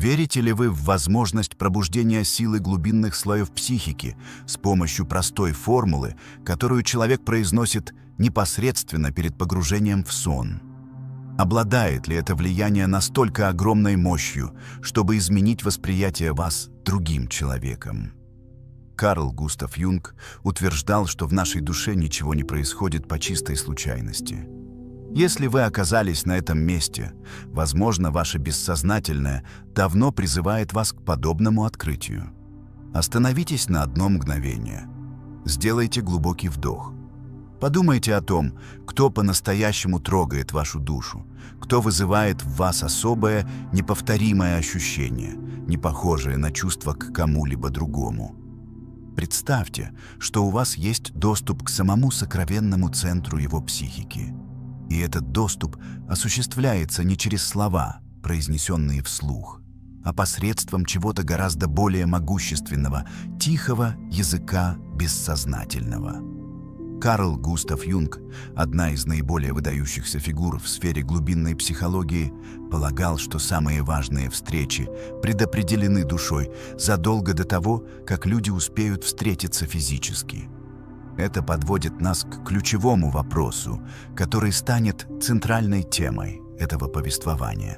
Верите ли вы в возможность пробуждения силы глубинных слоев психики с помощью простой формулы, которую человек произносит непосредственно перед погружением в сон? Обладает ли это влияние настолько огромной мощью, чтобы изменить восприятие вас другим человеком? Карл Густав Юнг утверждал, что в нашей душе ничего не происходит по чистой случайности. Если вы оказались на этом месте, возможно, ваше бессознательное давно призывает вас к подобному открытию. Остановитесь на одно мгновение. Сделайте глубокий вдох. Подумайте о том, кто по-настоящему трогает вашу душу, кто вызывает в вас особое, неповторимое ощущение, не похожее на чувство к кому-либо другому. Представьте, что у вас есть доступ к самому сокровенному центру его психики. И этот доступ осуществляется не через слова, произнесенные вслух, а посредством чего-то гораздо более могущественного, тихого языка бессознательного. Карл Густав Юнг, одна из наиболее выдающихся фигур в сфере глубинной психологии, полагал, что самые важные встречи предопределены душой задолго до того, как люди успеют встретиться физически. Это подводит нас к ключевому вопросу, который станет центральной темой этого повествования.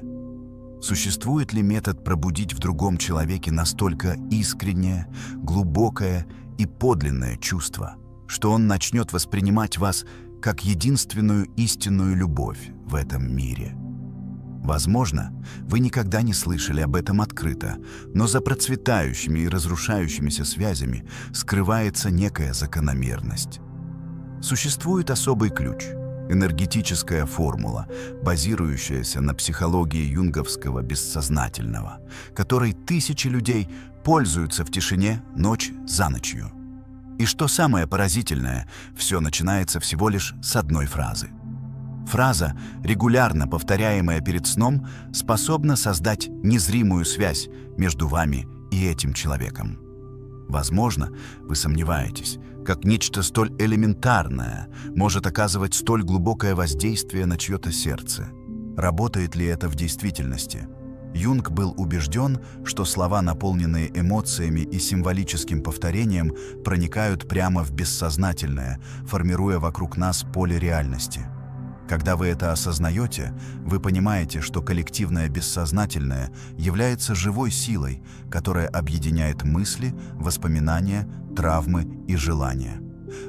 Существует ли метод пробудить в другом человеке настолько искреннее, глубокое и подлинное чувство, что он начнет воспринимать вас как единственную истинную любовь в этом мире? Возможно, вы никогда не слышали об этом открыто, но за процветающими и разрушающимися связями скрывается некая закономерность. Существует особый ключ, энергетическая формула, базирующаяся на психологии юнговского бессознательного, которой тысячи людей пользуются в тишине ночь за ночью. И что самое поразительное, все начинается всего лишь с одной фразы. Фраза, регулярно повторяемая перед сном, способна создать незримую связь между вами и этим человеком. Возможно, вы сомневаетесь, как нечто столь элементарное может оказывать столь глубокое воздействие на чье-то сердце. Работает ли это в действительности? Юнг был убежден, что слова, наполненные эмоциями и символическим повторением, проникают прямо в бессознательное, формируя вокруг нас поле реальности. Когда вы это осознаете, вы понимаете, что коллективное бессознательное является живой силой, которая объединяет мысли, воспоминания, травмы и желания.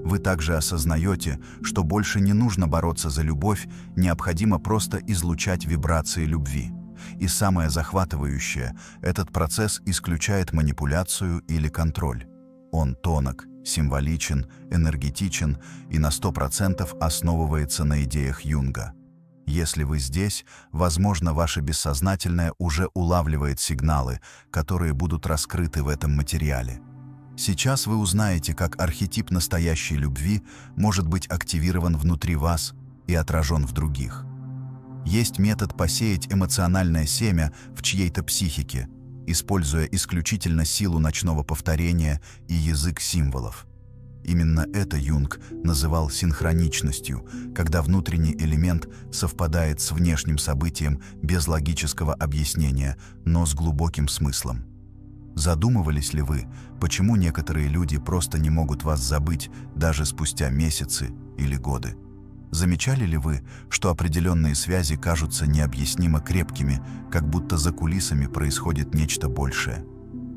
Вы также осознаете, что больше не нужно бороться за любовь, необходимо просто излучать вибрации любви. И самое захватывающее, этот процесс исключает манипуляцию или контроль. Он тонок, символичен, энергетичен и на 100% основывается на идеях Юнга. Если вы здесь, возможно, ваше бессознательное уже улавливает сигналы, которые будут раскрыты в этом материале. Сейчас вы узнаете, как архетип настоящей любви может быть активирован внутри вас и отражен в других. Есть метод посеять эмоциональное семя в чьей-то психике, используя исключительно силу ночного повторения и язык символов. Именно это Юнг называл синхроничностью, когда внутренний элемент совпадает с внешним событием без логического объяснения, но с глубоким смыслом. Задумывались ли вы, почему некоторые люди просто не могут вас забыть даже спустя месяцы или годы? Замечали ли вы, что определенные связи кажутся необъяснимо крепкими, как будто за кулисами происходит нечто большее?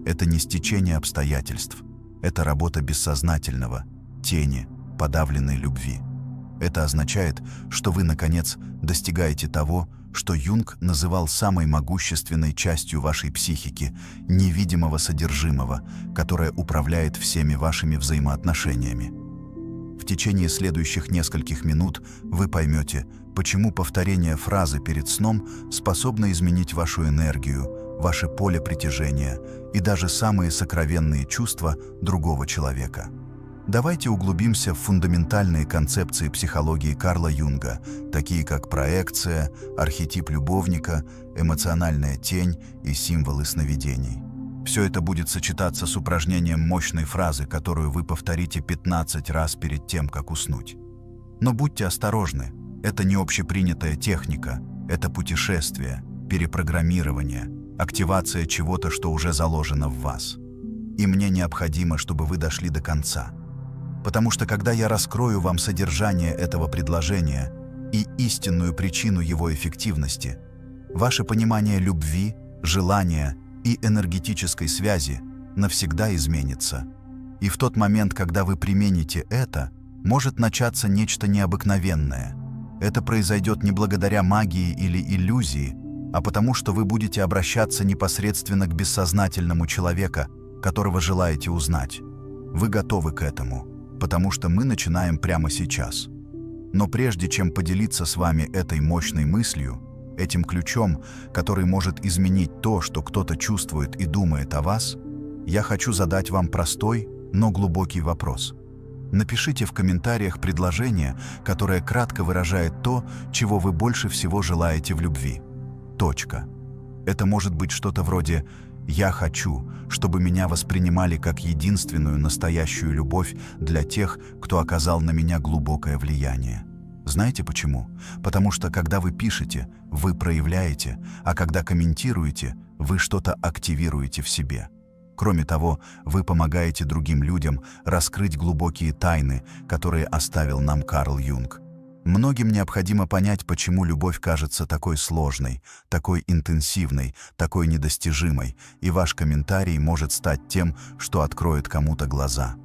Это не стечение обстоятельств. Это работа бессознательного, тени, подавленной любви. Это означает, что вы, наконец, достигаете того, что Юнг называл самой могущественной частью вашей психики, невидимого содержимого, которое управляет всеми вашими взаимоотношениями. В течение следующих нескольких минут вы поймете, почему повторение фразы перед сном способно изменить вашу энергию, ваше поле притяжения и даже самые сокровенные чувства другого человека. Давайте углубимся в фундаментальные концепции психологии Карла Юнга, такие как проекция, архетип любовника, эмоциональная тень и символы сновидений. Все это будет сочетаться с упражнением мощной фразы, которую вы повторите 15 раз перед тем, как уснуть. Но будьте осторожны, это не общепринятая техника, это путешествие, перепрограммирование, активация чего-то, что уже заложено в вас. И мне необходимо, чтобы вы дошли до конца. Потому что когда я раскрою вам содержание этого предложения и истинную причину его эффективности, ваше понимание любви, желания и энергетической связи навсегда изменится. И в тот момент, когда вы примените это, может начаться нечто необыкновенное. Это произойдет не благодаря магии или иллюзии, а потому что вы будете обращаться непосредственно к бессознательному человека, которого желаете узнать. Вы готовы к этому, потому что мы начинаем прямо сейчас. Но прежде чем поделиться с вами этой мощной мыслью, этим ключом, который может изменить то, что кто-то чувствует и думает о вас, я хочу задать вам простой, но глубокий вопрос. Напишите в комментариях предложение, которое кратко выражает то, чего вы больше всего желаете в любви. Точка. Это может быть что-то вроде «Я хочу, чтобы меня воспринимали как единственную настоящую любовь для тех, кто оказал на меня глубокое влияние». Знаете почему? Потому что когда вы пишете, вы проявляете, а когда комментируете, вы что-то активируете в себе. Кроме того, вы помогаете другим людям раскрыть глубокие тайны, которые оставил нам Карл Юнг. Многим необходимо понять, почему любовь кажется такой сложной, такой интенсивной, такой недостижимой, и ваш комментарий может стать тем, что откроет кому-то глаза.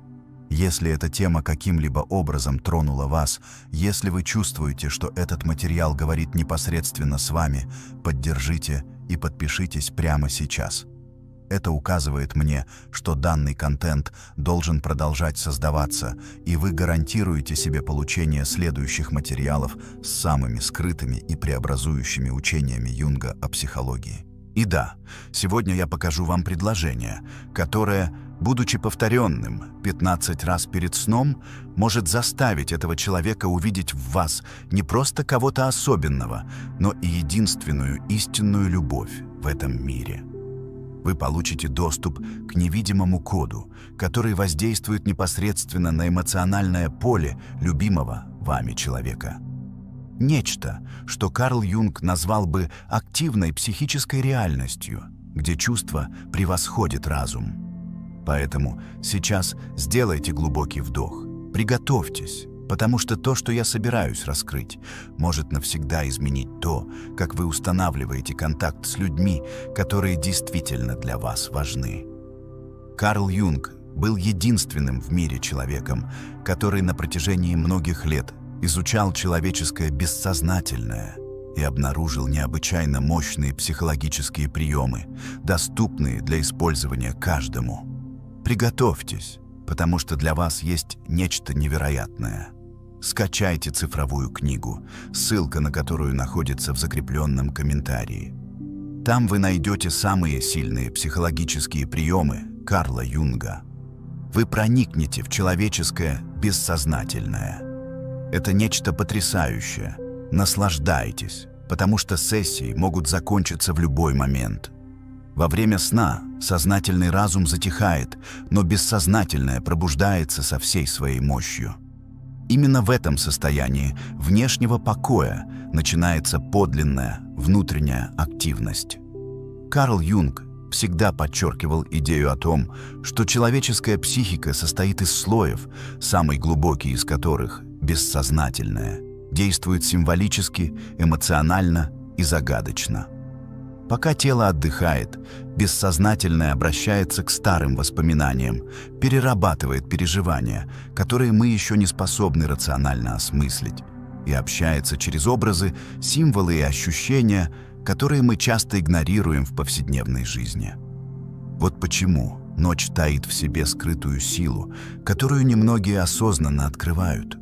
Если эта тема каким-либо образом тронула вас, если вы чувствуете, что этот материал говорит непосредственно с вами, поддержите и подпишитесь прямо сейчас. Это указывает мне, что данный контент должен продолжать создаваться, и вы гарантируете себе получение следующих материалов с самыми скрытыми и преобразующими учениями Юнга о психологии. И да, сегодня я покажу вам предложение, которое, будучи повторенным 15 раз перед сном, может заставить этого человека увидеть в вас не просто кого-то особенного, но и единственную истинную любовь в этом мире. Вы получите доступ к невидимому коду, который воздействует непосредственно на эмоциональное поле любимого вами человека. Нечто, что Карл Юнг назвал бы активной психической реальностью, где чувство превосходит разум. Поэтому сейчас сделайте глубокий вдох, приготовьтесь, потому что то, что я собираюсь раскрыть, может навсегда изменить то, как вы устанавливаете контакт с людьми, которые действительно для вас важны. Карл Юнг был единственным в мире человеком, который на протяжении многих лет изучал человеческое бессознательное и обнаружил необычайно мощные психологические приемы, доступные для использования каждому. Приготовьтесь, потому что для вас есть нечто невероятное. Скачайте цифровую книгу, ссылка на которую находится в закрепленном комментарии. Там вы найдете самые сильные психологические приемы Карла Юнга. Вы проникнете в человеческое бессознательное. Это нечто потрясающее. Наслаждайтесь, потому что сессии могут закончиться в любой момент. Во время сна сознательный разум затихает, но бессознательное пробуждается со всей своей мощью. Именно в этом состоянии внешнего покоя начинается подлинная внутренняя активность. Карл Юнг всегда подчеркивал идею о том, что человеческая психика состоит из слоев, самый глубокий из которых, бессознательное, действует символически, эмоционально и загадочно. Пока тело отдыхает, бессознательное обращается к старым воспоминаниям, перерабатывает переживания, которые мы еще не способны рационально осмыслить, и общается через образы, символы и ощущения, которые мы часто игнорируем в повседневной жизни. Вот почему ночь таит в себе скрытую силу, которую немногие осознанно открывают.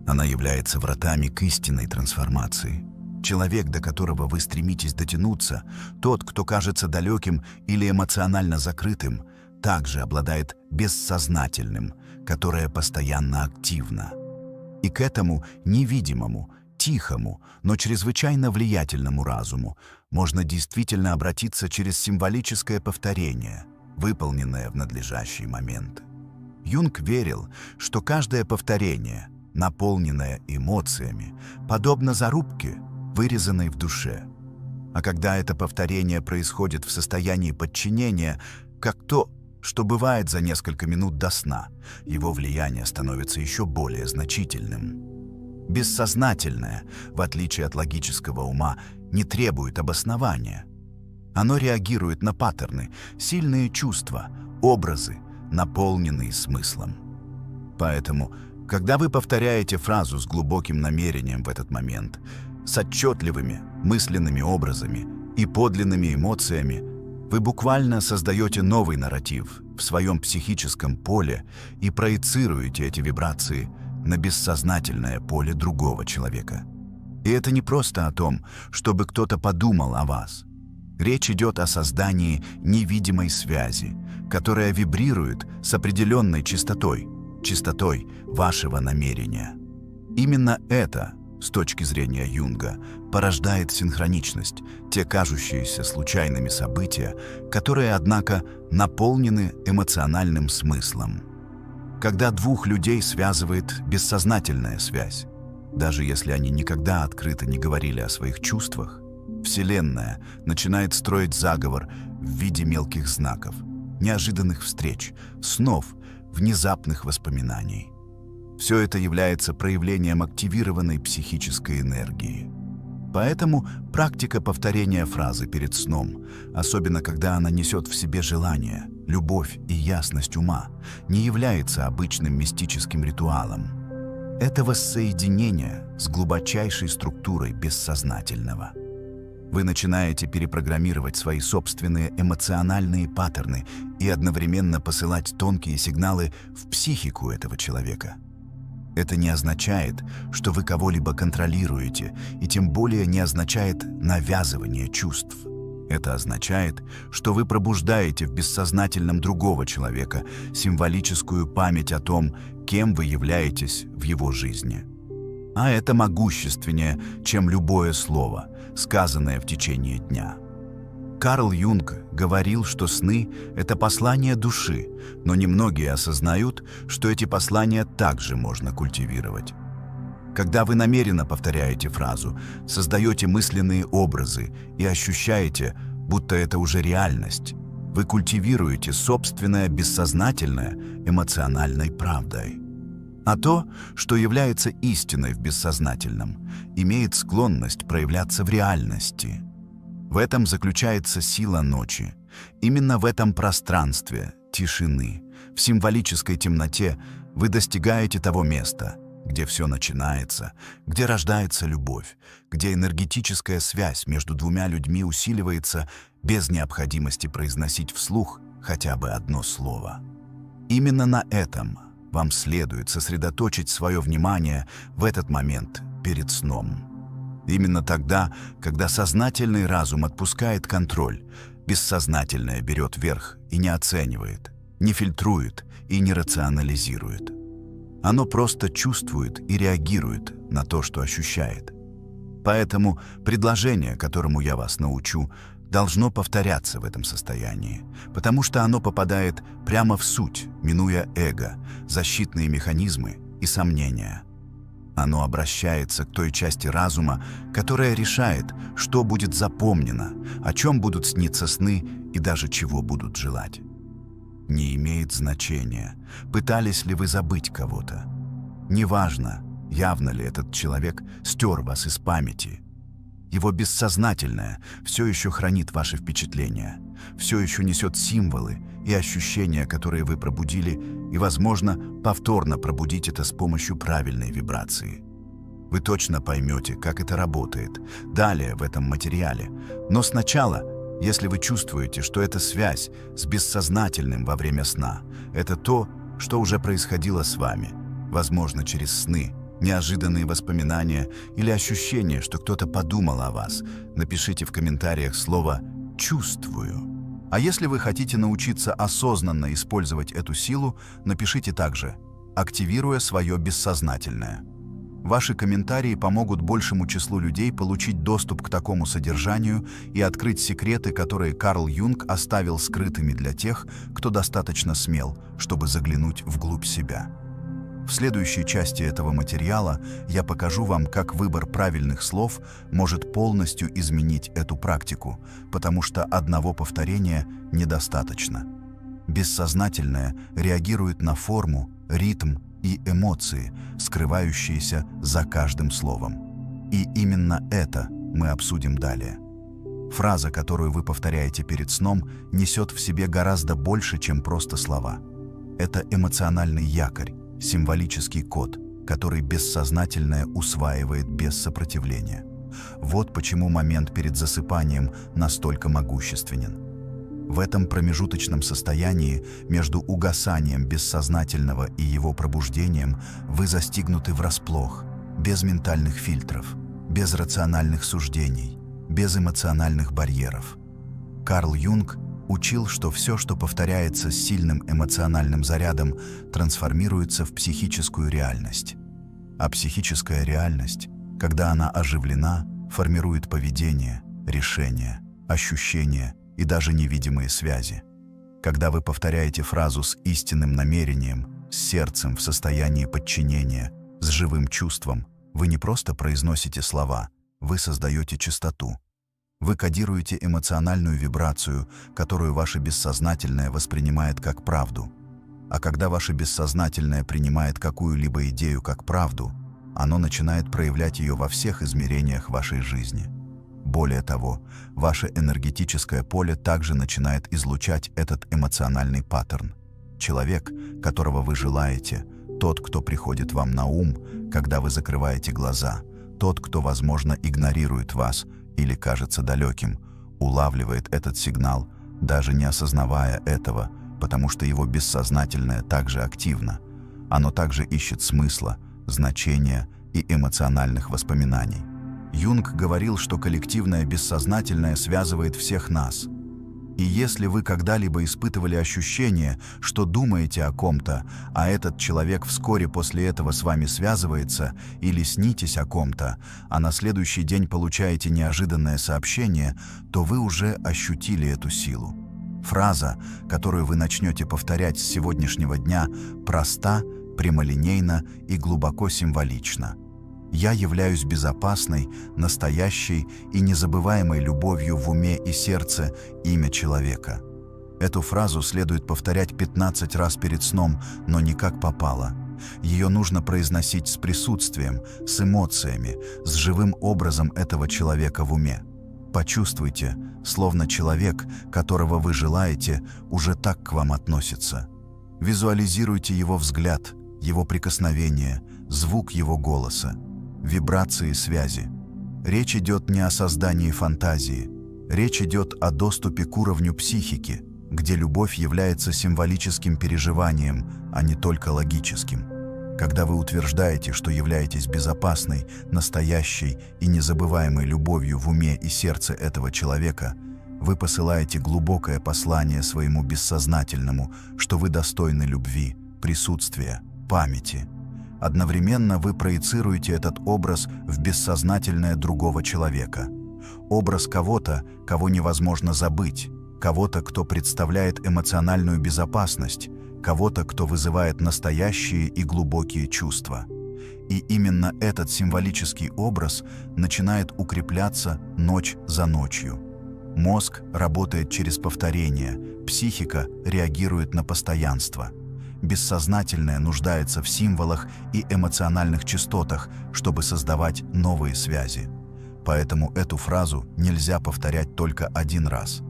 Она является вратами к истинной трансформации. Человек, до которого вы стремитесь дотянуться, тот, кто кажется далеким или эмоционально закрытым, также обладает бессознательным, которое постоянно активно. И к этому невидимому, тихому, но чрезвычайно влиятельному разуму можно действительно обратиться через символическое повторение, выполненное в надлежащий момент. Юнг верил, что каждое повторение, наполненное эмоциями, подобно зарубке, вырезанной в душе. А когда это повторение происходит в состоянии подчинения, как то, что бывает за несколько минут до сна, его влияние становится еще более значительным. Бессознательное, в отличие от логического ума, не требует обоснования. Оно реагирует на паттерны, сильные чувства, образы, наполненные смыслом. Поэтому, когда вы повторяете фразу с глубоким намерением в этот момент, с отчетливыми мысленными образами и подлинными эмоциями, вы буквально создаете новый нарратив в своем психическом поле и проецируете эти вибрации на бессознательное поле другого человека. И это не просто о том, чтобы кто-то подумал о вас. Речь идет о создании невидимой связи, которая вибрирует с определенной частотой вашего намерения. Именно это, с точки зрения Юнга, порождает синхроничность, те кажущиеся случайными события, которые, однако, наполнены эмоциональным смыслом. Когда двух людей связывает бессознательная связь, даже если они никогда открыто не говорили о своих чувствах, Вселенная начинает строить заговор в виде мелких знаков, неожиданных встреч, снов, внезапных воспоминаний. Все это является проявлением активированной психической энергии. Поэтому практика повторения фразы перед сном, особенно когда она несет в себе желание, любовь и ясность ума, не является обычным мистическим ритуалом. Это воссоединение с глубочайшей структурой бессознательного. Вы начинаете перепрограммировать свои собственные эмоциональные паттерны и одновременно посылать тонкие сигналы в психику этого человека. Это не означает, что вы кого-либо контролируете, и тем более не означает навязывание чувств. Это означает, что вы пробуждаете в бессознательном другого человека символическую память о том, кем вы являетесь в его жизни. А это могущественнее, чем любое слово, сказанное в течение дня. Карл Юнг говорил, что сны — это послание души, но немногие осознают, что эти послания также можно культивировать. Когда вы намеренно повторяете фразу, создаете мысленные образы и ощущаете, будто это уже реальность, вы культивируете собственное бессознательное эмоциональной правдой. А то, что является истиной в бессознательном, имеет склонность проявляться в реальности. В этом заключается сила ночи. Именно в этом пространстве, тишины, в символической темноте вы достигаете того места, где все начинается, где рождается любовь, где энергетическая связь между двумя людьми усиливается без необходимости произносить вслух хотя бы одно слово. Именно на этом вам следует сосредоточить свое внимание в этот момент перед сном. Именно тогда, когда сознательный разум отпускает контроль, бессознательное берет верх и не оценивает, не фильтрует и не рационализирует. Оно просто чувствует и реагирует на то, что ощущает. Поэтому предложение, которому я вас научу, должно повторяться в этом состоянии, потому что оно попадает прямо в суть, минуя эго, защитные механизмы и сомнения. Оно обращается к той части разума, которая решает, что будет запомнено, о чем будут сниться сны и даже чего будут желать. Не имеет значения, пытались ли вы забыть кого-то. Неважно, явно ли этот человек стер вас из памяти. Его бессознательное все еще хранит ваши впечатления, все еще несет символы и ощущения, которые вы пробудили, и, возможно, повторно пробудить это с помощью правильной вибрации. Вы точно поймете, как это работает, далее в этом материале. Но сначала, если вы чувствуете, что эта связь с бессознательным во время сна — это то, что уже происходило с вами, возможно, через сны, неожиданные воспоминания или ощущение, что кто-то подумал о вас, напишите в комментариях слово «чувствую». А если вы хотите научиться осознанно использовать эту силу, напишите также «активируя свое бессознательное». Ваши комментарии помогут большему числу людей получить доступ к такому содержанию и открыть секреты, которые Карл Юнг оставил скрытыми для тех, кто достаточно смел, чтобы заглянуть вглубь себя. В следующей части этого материала я покажу вам, как выбор правильных слов может полностью изменить эту практику, потому что одного повторения недостаточно. Бессознательное реагирует на форму, ритм и эмоции, скрывающиеся за каждым словом. И именно это мы обсудим далее. Фраза, которую вы повторяете перед сном, несет в себе гораздо больше, чем просто слова. Это эмоциональный якорь, символический код, который бессознательное усваивает без сопротивления. Вот почему момент перед засыпанием настолько могущественен. В этом промежуточном состоянии между угасанием бессознательного и его пробуждением вы застигнуты врасплох, без ментальных фильтров, без рациональных суждений, без эмоциональных барьеров. Карл Юнг учил, что все, что повторяется с сильным эмоциональным зарядом, трансформируется в психическую реальность. А психическая реальность, когда она оживлена, формирует поведение, решения, ощущения и даже невидимые связи. Когда вы повторяете фразу с истинным намерением, с сердцем в состоянии подчинения, с живым чувством, вы не просто произносите слова, вы создаете частоту. Вы кодируете эмоциональную вибрацию, которую ваше бессознательное воспринимает как правду. А когда ваше бессознательное принимает какую-либо идею как правду, оно начинает проявлять ее во всех измерениях вашей жизни. Более того, ваше энергетическое поле также начинает излучать этот эмоциональный паттерн. Человек, которого вы желаете, тот, кто приходит вам на ум, когда вы закрываете глаза, тот, кто, возможно, игнорирует вас или кажется далеким, улавливает этот сигнал, даже не осознавая этого, потому что его бессознательное также активно. Оно также ищет смысла, значения и эмоциональных воспоминаний. Юнг говорил, что коллективное бессознательное связывает всех нас. И если вы когда-либо испытывали ощущение, что думаете о ком-то, а этот человек вскоре после этого с вами связывается, или снитесь о ком-то, а на следующий день получаете неожиданное сообщение, то вы уже ощутили эту силу. Фраза, которую вы начнете повторять с сегодняшнего дня, проста, прямолинейна и глубоко символична. Я являюсь безопасной, настоящей и незабываемой любовью в уме и сердце имя человека. Эту фразу следует повторять 15 раз перед сном, но не как попало. Ее нужно произносить с присутствием, с эмоциями, с живым образом этого человека в уме. Почувствуйте, словно человек, которого вы желаете, уже так к вам относится. Визуализируйте его взгляд, его прикосновение, звук его голоса, вибрации связи. Речь идет не о создании фантазии. Речь идет о доступе к уровню психики, где любовь является символическим переживанием, а не только логическим. Когда вы утверждаете, что являетесь безопасной, настоящей и незабываемой любовью в уме и сердце этого человека, вы посылаете глубокое послание своему бессознательному, что вы достойны любви, присутствия, памяти. Одновременно вы проецируете этот образ в бессознательное другого человека. Образ кого-то, кого невозможно забыть, кого-то, кто представляет эмоциональную безопасность, кого-то, кто вызывает настоящие и глубокие чувства. И именно этот символический образ начинает укрепляться ночь за ночью. Мозг работает через повторение, психика реагирует на постоянство. Бессознательное нуждается в символах и эмоциональных частотах, чтобы создавать новые связи. Поэтому эту фразу нельзя повторять только один раз.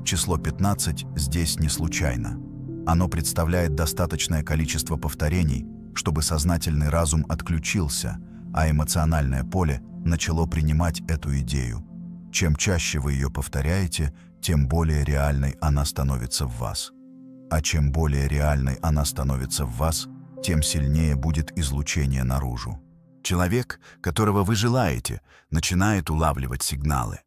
Число 15 здесь не случайно. Оно представляет достаточное количество повторений, чтобы сознательный разум отключился, а эмоциональное поле начало принимать эту идею. Чем чаще вы ее повторяете, тем более реальной она становится в вас. А чем более реальной она становится в вас, тем сильнее будет излучение наружу. Человек, которого вы желаете, начинает улавливать сигналы.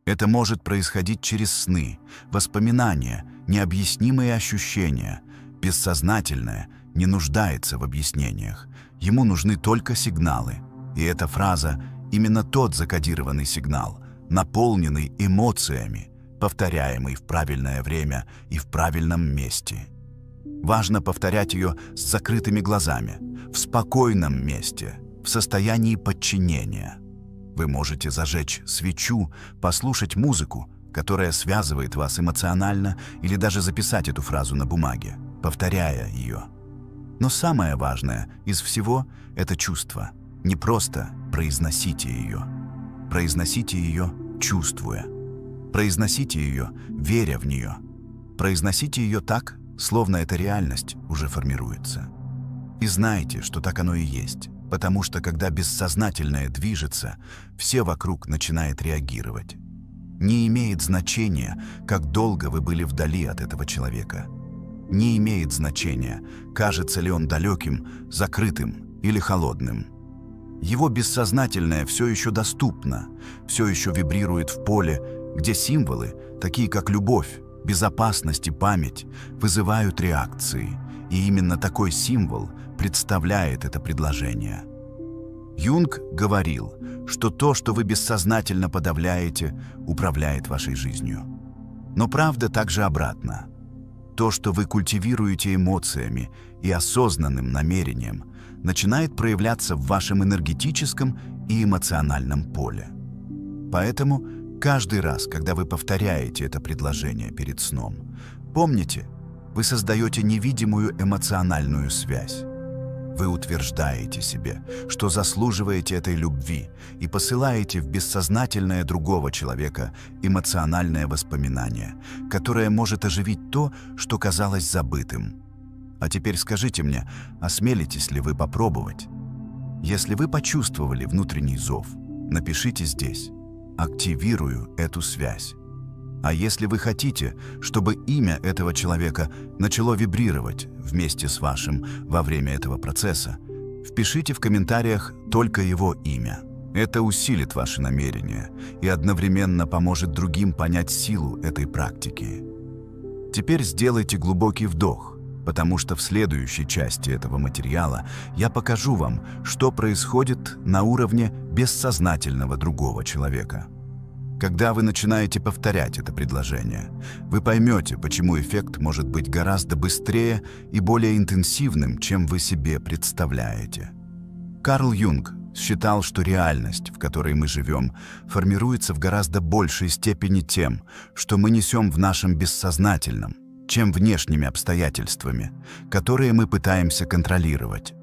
Это может происходить через сны, воспоминания, необъяснимые ощущения. Бессознательное не нуждается в объяснениях. Ему нужны только сигналы. И эта фраза — именно тот закодированный сигнал, наполненный эмоциями, повторяемый в правильное время и в правильном месте. Важно повторять ее с закрытыми глазами, в спокойном месте, в состоянии подчинения. Вы можете зажечь свечу, послушать музыку, которая связывает вас эмоционально, или даже записать эту фразу на бумаге, повторяя ее. Но самое важное из всего – это чувство. Не просто произносите ее. Произносите ее, чувствуя. Произносите ее, веря в нее. Произносите ее так, словно эта реальность уже формируется. И знайте, что так оно и есть, потому что когда бессознательное движется, все вокруг начинает реагировать. Не имеет значения, как долго вы были вдали от этого человека. Не имеет значения, кажется ли он далеким, закрытым или холодным. Его бессознательное все еще доступно, все еще вибрирует в поле, где символы, такие как любовь, безопасность и память, вызывают реакции, и именно такой символ представляет это предложение. Юнг говорил, что то, что вы бессознательно подавляете, управляет вашей жизнью. Но правда также обратна. То, что вы культивируете эмоциями и осознанным намерением, начинает проявляться в вашем энергетическом и эмоциональном поле. Поэтому каждый раз, когда вы повторяете это предложение перед сном, помните, вы создаете невидимую эмоциональную связь. Вы утверждаете себе, что заслуживаете этой любви, и посылаете в бессознательное другого человека эмоциональное воспоминание, которое может оживить то, что казалось забытым. А теперь скажите мне, осмелитесь ли вы попробовать? Если вы почувствовали внутренний зов, напишите здесь «Активирую эту связь». А если вы хотите, чтобы имя этого человека начало вибрировать вместе с вашим во время этого процесса, впишите в комментариях только его имя. Это усилит ваши намерения и одновременно поможет другим понять силу этой практики. Теперь сделайте глубокий вдох, потому что в следующей части этого материала я покажу вам, что происходит на уровне бессознательного другого человека. Когда вы начинаете повторять это предложение, вы поймете, почему эффект может быть гораздо быстрее и более интенсивным, чем вы себе представляете. Карл Юнг считал, что реальность, в которой мы живем, формируется в гораздо большей степени тем, что мы несем в нашем бессознательном, чем внешними обстоятельствами, которые мы пытаемся контролировать.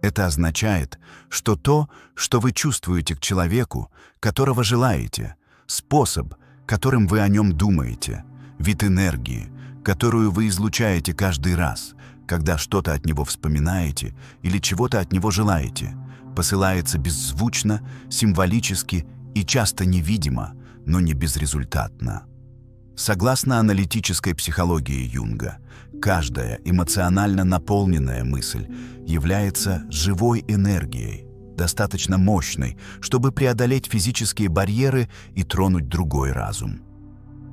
Это означает, что то, что вы чувствуете к человеку, которого желаете, способ, которым вы о нем думаете, вид энергии, которую вы излучаете каждый раз, когда что-то от него вспоминаете или чего-то от него желаете, посылается беззвучно, символически и часто невидимо, но не безрезультатно. Согласно аналитической психологии Юнга, каждая эмоционально наполненная мысль является живой энергией, достаточно мощной, чтобы преодолеть физические барьеры и тронуть другой разум.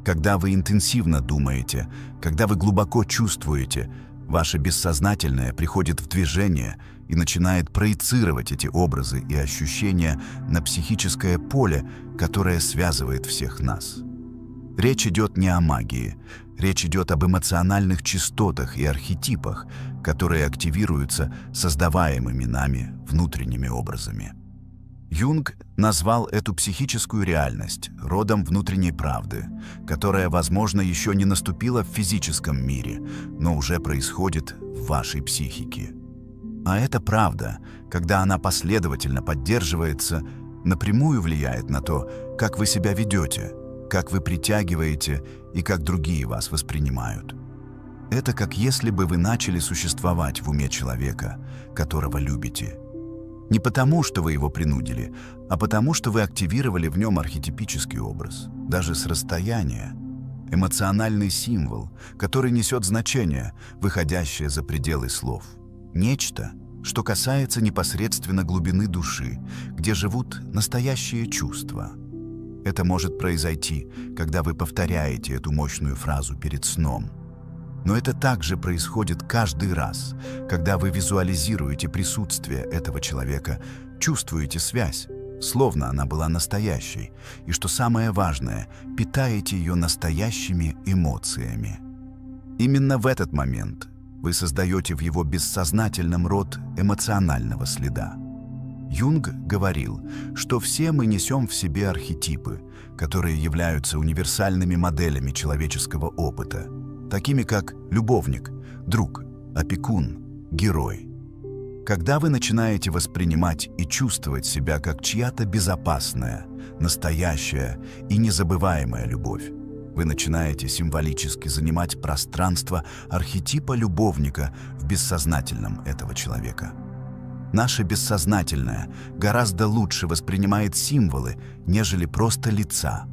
Когда вы интенсивно думаете, когда вы глубоко чувствуете, ваше бессознательное приходит в движение и начинает проецировать эти образы и ощущения на психическое поле, которое связывает всех нас. Речь идет не о магии, речь идет об эмоциональных частотах и архетипах, которые активируются создаваемыми нами внутренними образами. Юнг назвал эту психическую реальность родом внутренней правды, которая, возможно, еще не наступила в физическом мире, но уже происходит в вашей психике. А эта правда, когда она последовательно поддерживается, напрямую влияет на то, как вы себя ведете, как вы притягиваете и как другие вас воспринимают. Это как если бы вы начали существовать в уме человека, которого любите. Не потому, что вы его принудили, а потому, что вы активировали в нем архетипический образ, даже с расстояния. Эмоциональный символ, который несет значение, выходящее за пределы слов. Нечто, что касается непосредственно глубины души, где живут настоящие чувства. Это может произойти, когда вы повторяете эту мощную фразу перед сном. Но это также происходит каждый раз, когда вы визуализируете присутствие этого человека, чувствуете связь, словно она была настоящей, и, что самое важное, питаете ее настоящими эмоциями. Именно в этот момент Вы создаете в его бессознательном род эмоционального следа. Юнг говорил, что все мы несем в себе архетипы, которые являются универсальными моделями человеческого опыта, такими как любовник, друг, опекун, герой. Когда вы начинаете воспринимать и чувствовать себя как чья-то безопасная, настоящая и незабываемая любовь, вы начинаете символически занимать пространство архетипа любовника в бессознательном этого человека. Наше бессознательное гораздо лучше воспринимает символы, нежели просто лица.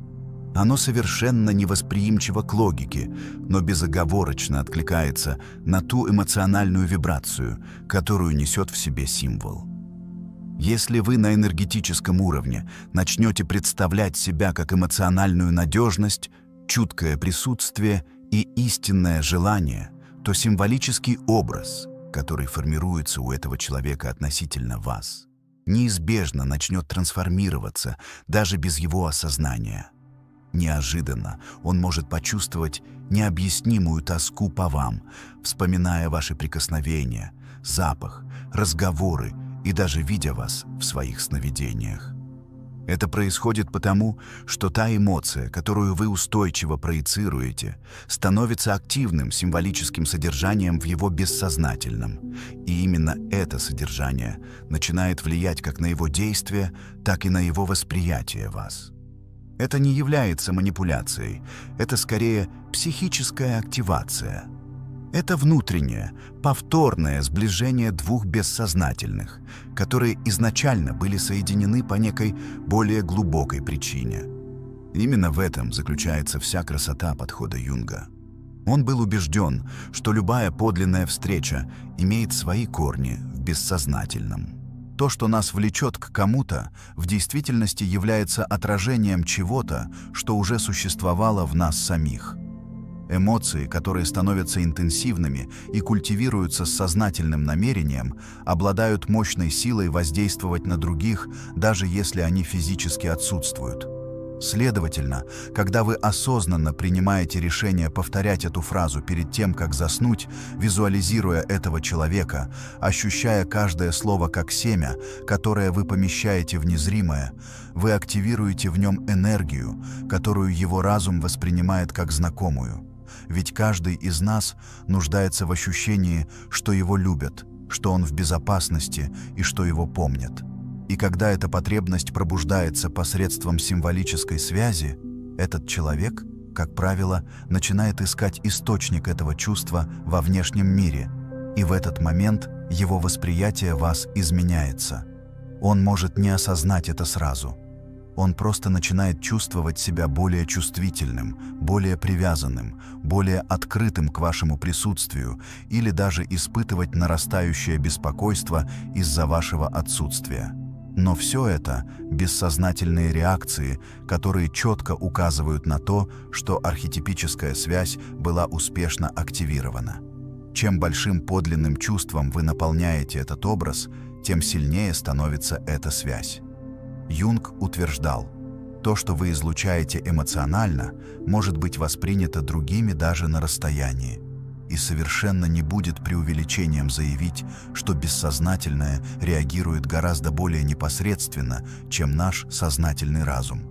Оно совершенно невосприимчиво к логике, но безоговорочно откликается на ту эмоциональную вибрацию, которую несет в себе символ. Если вы на энергетическом уровне начнете представлять себя как эмоциональную надежность, чуткое присутствие и истинное желание, то символический образ, который формируется у этого человека относительно вас, неизбежно начнет трансформироваться даже без его осознания. Неожиданно он может почувствовать необъяснимую тоску по вам, вспоминая ваши прикосновения, запах, разговоры и даже видя вас в своих сновидениях. Это происходит потому, что та эмоция, которую вы устойчиво проецируете, становится активным символическим содержанием в его бессознательном. И именно это содержание начинает влиять как на его действия, так и на его восприятие вас. Это не является манипуляцией, это скорее психическая активация. Это внутреннее, повторное сближение двух бессознательных, которые изначально были соединены по некой более глубокой причине. Именно в этом заключается вся красота подхода Юнга. Он был убежден, что любая подлинная встреча имеет свои корни в бессознательном. То, что нас влечет к кому-то, в действительности является отражением чего-то, что уже существовало в нас самих. Эмоции, которые становятся интенсивными и культивируются с сознательным намерением, обладают мощной силой воздействовать на других, даже если они физически отсутствуют. Следовательно, когда вы осознанно принимаете решение повторять эту фразу перед тем, как заснуть, визуализируя этого человека, ощущая каждое слово как семя, которое вы помещаете в незримое, вы активируете в нем энергию, которую его разум воспринимает как знакомую. Ведь каждый из нас нуждается в ощущении, что его любят, что он в безопасности и что его помнят. И когда эта потребность пробуждается посредством символической связи, этот человек, как правило, начинает искать источник этого чувства во внешнем мире, и в этот момент его восприятие вас изменяется. Он может не осознать это сразу. Он просто начинает чувствовать себя более чувствительным, более привязанным, более открытым к вашему присутствию или даже испытывать нарастающее беспокойство из-за вашего отсутствия. Но все это – бессознательные реакции, которые четко указывают на то, что архетипическая связь была успешно активирована. Чем большим подлинным чувством вы наполняете этот образ, тем сильнее становится эта связь. Юнг утверждал, то, что вы излучаете эмоционально, может быть воспринято другими даже на расстоянии. И совершенно не будет преувеличением заявить, что бессознательное реагирует гораздо более непосредственно, чем наш сознательный разум.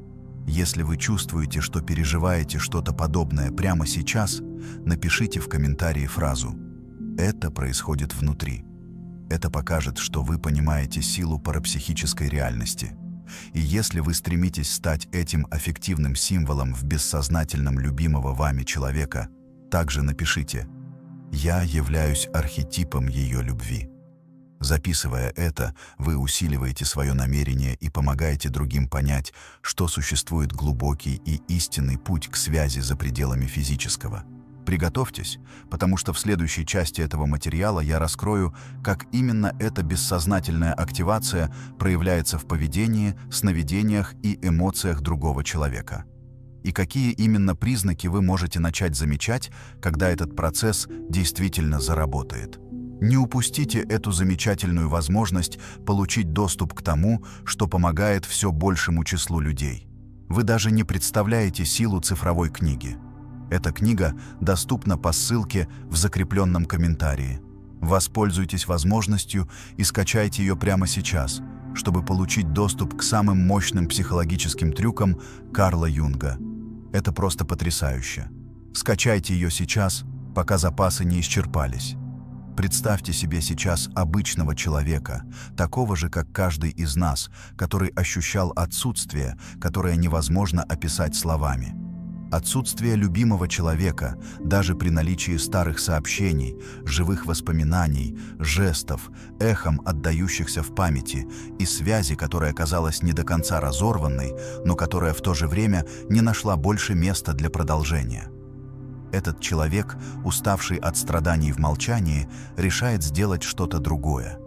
Если вы чувствуете, что переживаете что-то подобное прямо сейчас, напишите в комментарии фразу «Это происходит внутри». Это покажет, что вы понимаете силу парапсихической реальности. И если вы стремитесь стать этим аффективным символом в бессознательном любимого вами человека, также напишите «Я являюсь архетипом ее любви». Записывая это, вы усиливаете свое намерение и помогаете другим понять, что существует глубокий и истинный путь к связи за пределами физического. Приготовьтесь, потому что в следующей части этого материала я раскрою, как именно эта бессознательная активация проявляется в поведении, сновидениях и эмоциях другого человека. И какие именно признаки вы можете начать замечать, когда этот процесс действительно заработает. Не упустите эту замечательную возможность получить доступ к тому, что помогает все большему числу людей. Вы даже не представляете силу цифровой книги. Эта книга доступна по ссылке в закрепленном комментарии. Воспользуйтесь возможностью и скачайте ее прямо сейчас, чтобы получить доступ к самым мощным психологическим трюкам Карла Юнга. Это просто потрясающе. Скачайте ее сейчас, пока запасы не исчерпались. Представьте себе сейчас обычного человека, такого же, как каждый из нас, который ощущал отсутствие, которое невозможно описать словами. Отсутствие любимого человека, даже при наличии старых сообщений, живых воспоминаний, жестов, эхом отдающихся в памяти, и связи, которая казалась не до конца разорванной, но которая в то же время не нашла больше места для продолжения. Этот человек, уставший от страданий в молчании, решает сделать что-то другое.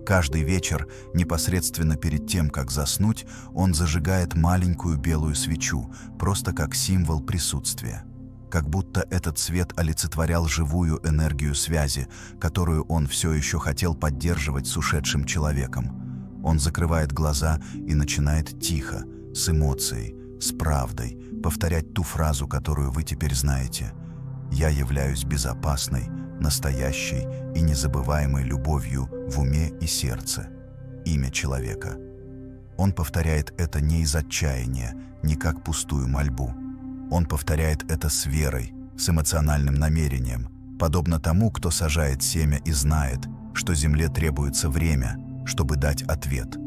Каждый вечер, непосредственно перед тем, как заснуть, он зажигает маленькую белую свечу, просто как символ присутствия. Как будто этот свет олицетворял живую энергию связи, которую он все еще хотел поддерживать с ушедшим человеком. Он закрывает глаза и начинает тихо, с эмоцией, с правдой, повторять ту фразу, которую вы теперь знаете. «Я являюсь безопасной, настоящей и незабываемой любовью в уме и сердце. Имя человека». Он повторяет это не из отчаяния, не как пустую мольбу. Он повторяет это с верой, с эмоциональным намерением, подобно тому, кто сажает семя и знает, что земле требуется время, чтобы дать ответ.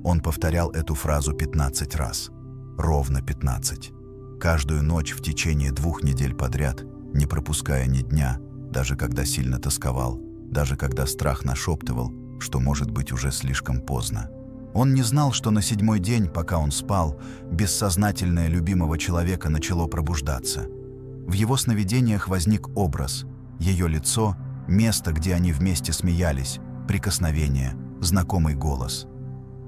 Он повторял эту фразу 15 раз. Ровно 15. Каждую ночь в течение 2 недель подряд, не пропуская ни дня, даже когда сильно тосковал, даже когда страх нашептывал, что может быть уже слишком поздно. Он не знал, что на 7-й день, пока он спал, бессознательное любимого человека начало пробуждаться. В его сновидениях возник образ, ее лицо, место, где они вместе смеялись, прикосновение, знакомый голос.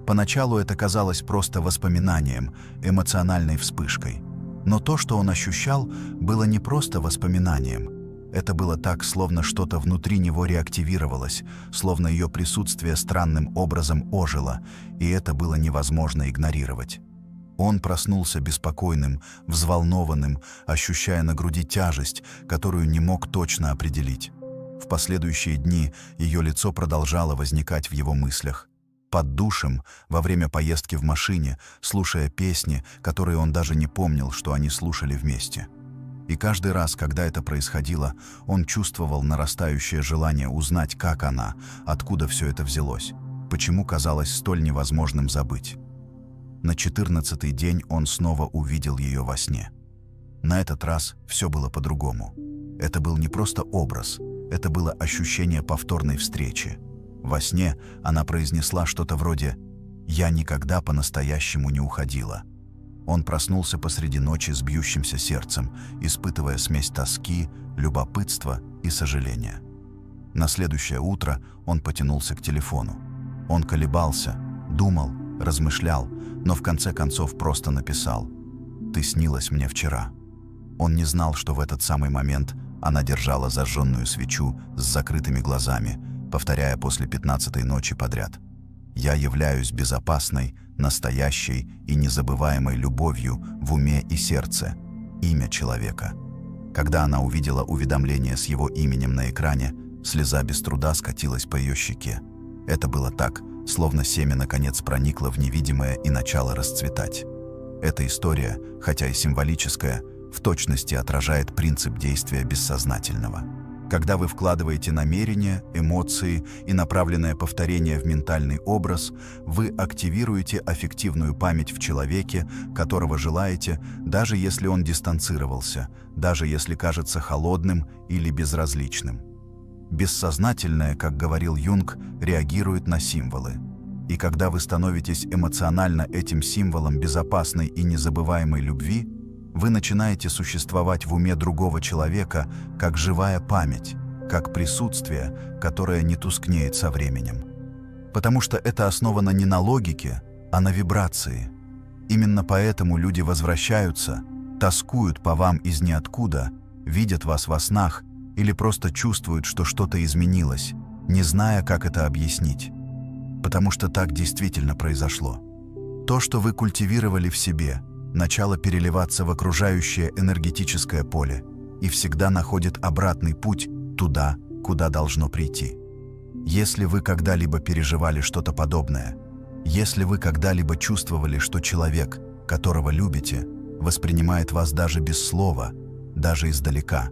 Поначалу это казалось просто воспоминанием, эмоциональной вспышкой. Но то, что он ощущал, было не просто воспоминанием. Это было так, словно что-то внутри него реактивировалось, словно ее присутствие странным образом ожило, и это было невозможно игнорировать. Он проснулся беспокойным, взволнованным, ощущая на груди тяжесть, которую не мог точно определить. В последующие дни ее лицо продолжало возникать в его мыслях. Под душем, во время поездки в машине, слушая песни, которые он даже не помнил, что они слушали вместе. И каждый раз, когда это происходило, он чувствовал нарастающее желание узнать, как она, откуда все это взялось, почему казалось столь невозможным забыть. На 14-й день он снова увидел ее во сне. На этот раз все было по-другому. Это был не просто образ, это было ощущение повторной встречи. Во сне она произнесла что-то вроде «Я никогда по-настоящему не уходила». Он проснулся посреди ночи с бьющимся сердцем, испытывая смесь тоски, любопытства и сожаления. На следующее утро он потянулся к телефону. Он колебался, думал, размышлял, но в конце концов просто написал «Ты снилась мне вчера». Он не знал, что в этот самый момент она держала зажженную свечу с закрытыми глазами, повторяя после 15-й ночи подряд. «Я являюсь безопасной, настоящей и незабываемой любовью в уме и сердце. Имя человека». Когда она увидела уведомление с его именем на экране, слеза без труда скатилась по ее щеке. Это было так, словно семя наконец проникло в невидимое и начало расцветать. Эта история, хотя и символическая, в точности отражает принцип действия бессознательного. Когда вы вкладываете намерения, эмоции и направленное повторение в ментальный образ, вы активируете аффективную память в человеке, которого желаете, даже если он дистанцировался, даже если кажется холодным или безразличным. Бессознательное, как говорил Юнг, реагирует на символы. И когда вы становитесь эмоционально этим символом безопасной и незабываемой любви, вы начинаете существовать в уме другого человека как живая память, как присутствие, которое не тускнеет со временем. Потому что это основано не на логике, а на вибрации. Именно поэтому люди возвращаются, тоскуют по вам из ниоткуда, видят вас во снах или просто чувствуют, что что-то изменилось, не зная, как это объяснить. Потому что так действительно произошло. То, что вы культивировали в себе, начало переливаться в окружающее энергетическое поле, и всегда находит обратный путь туда, куда должно прийти. Если вы когда-либо переживали что-то подобное, если вы когда-либо чувствовали, что человек, которого любите, воспринимает вас даже без слова, даже издалека,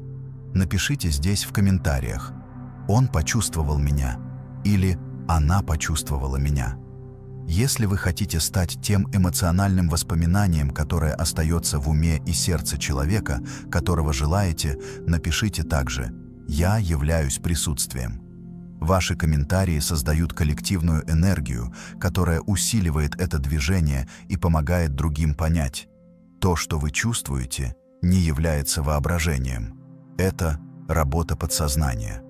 напишите здесь в комментариях: «Он почувствовал меня» или «Она почувствовала меня». Если вы хотите стать тем эмоциональным воспоминанием, которое остается в уме и сердце человека, которого желаете, напишите также: «Я являюсь присутствием». Ваши комментарии создают коллективную энергию, которая усиливает это движение и помогает другим понять: то, что вы чувствуете, не является воображением. Это работа подсознания.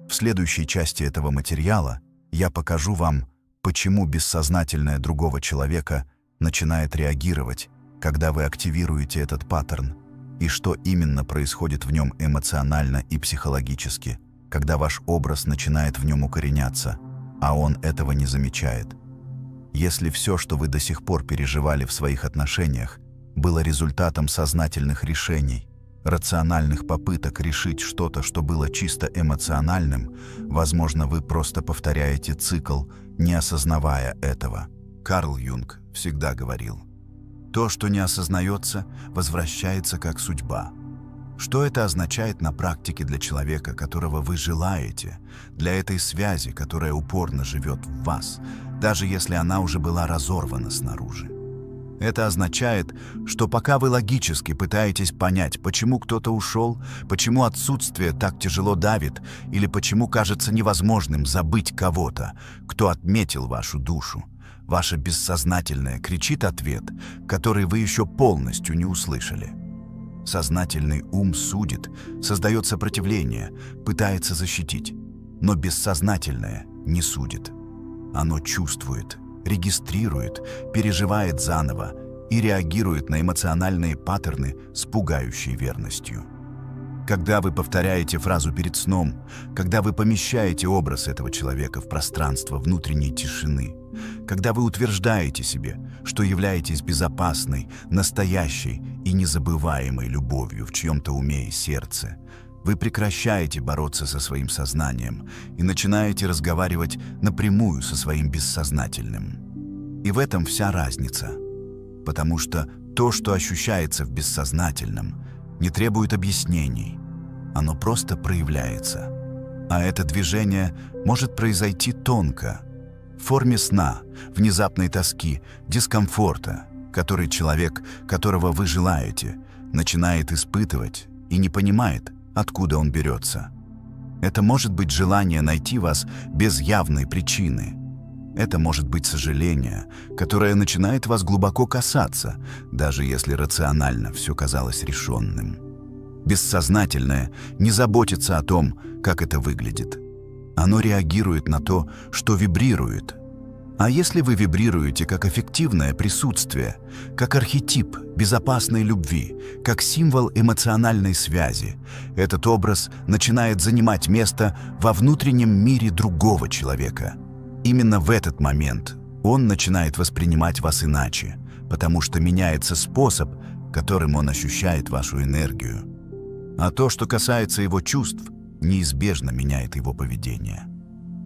В следующей части этого материала я покажу вам, почему бессознательное другого человека начинает реагировать, когда вы активируете этот паттерн, и что именно происходит в нем эмоционально и психологически, когда ваш образ начинает в нем укореняться, а он этого не замечает. Если все, что вы до сих пор переживали в своих отношениях, было результатом сознательных решений, рациональных попыток решить что-то, что было чисто эмоциональным, возможно, вы просто повторяете цикл, не осознавая этого. Карл Юнг всегда говорил: «То, что не осознается, возвращается как судьба». Что это означает на практике для человека, которого вы желаете, для этой связи, которая упорно живет в вас, даже если она уже была разорвана снаружи? Это означает, что пока вы логически пытаетесь понять, почему кто-то ушел, почему отсутствие так тяжело давит, или почему кажется невозможным забыть кого-то, кто отметил вашу душу, ваше бессознательное кричит ответ, который вы еще полностью не услышали. Сознательный ум судит, создает сопротивление, пытается защитить, но бессознательное не судит. Оно чувствует, регистрирует, переживает заново и реагирует на эмоциональные паттерны с пугающей верностью. Когда вы повторяете фразу перед сном, когда вы помещаете образ этого человека в пространство внутренней тишины, когда вы утверждаете себе, что являетесь безопасной, настоящей и незабываемой любовью в чьем-то уме и сердце, вы прекращаете бороться со своим сознанием и начинаете разговаривать напрямую со своим бессознательным. И в этом вся разница. Потому что то, что ощущается в бессознательном, не требует объяснений. Оно просто проявляется. А это движение может произойти тонко, в форме сна, внезапной тоски, дискомфорта, который человек, которого вы желаете, начинает испытывать и не понимает, откуда он берется. Это может быть желание найти вас без явной причины. Это может быть сожаление, которое начинает вас глубоко касаться, даже если рационально все казалось решенным. Бессознательное не заботится о том, как это выглядит. Оно реагирует на то, что вибрирует. А если вы вибрируете как эффективное присутствие, как архетип безопасной любви, как символ эмоциональной связи, этот образ начинает занимать место во внутреннем мире другого человека. Именно в этот момент он начинает воспринимать вас иначе, потому что меняется способ, которым он ощущает вашу энергию. А то, что касается его чувств, неизбежно меняет его поведение.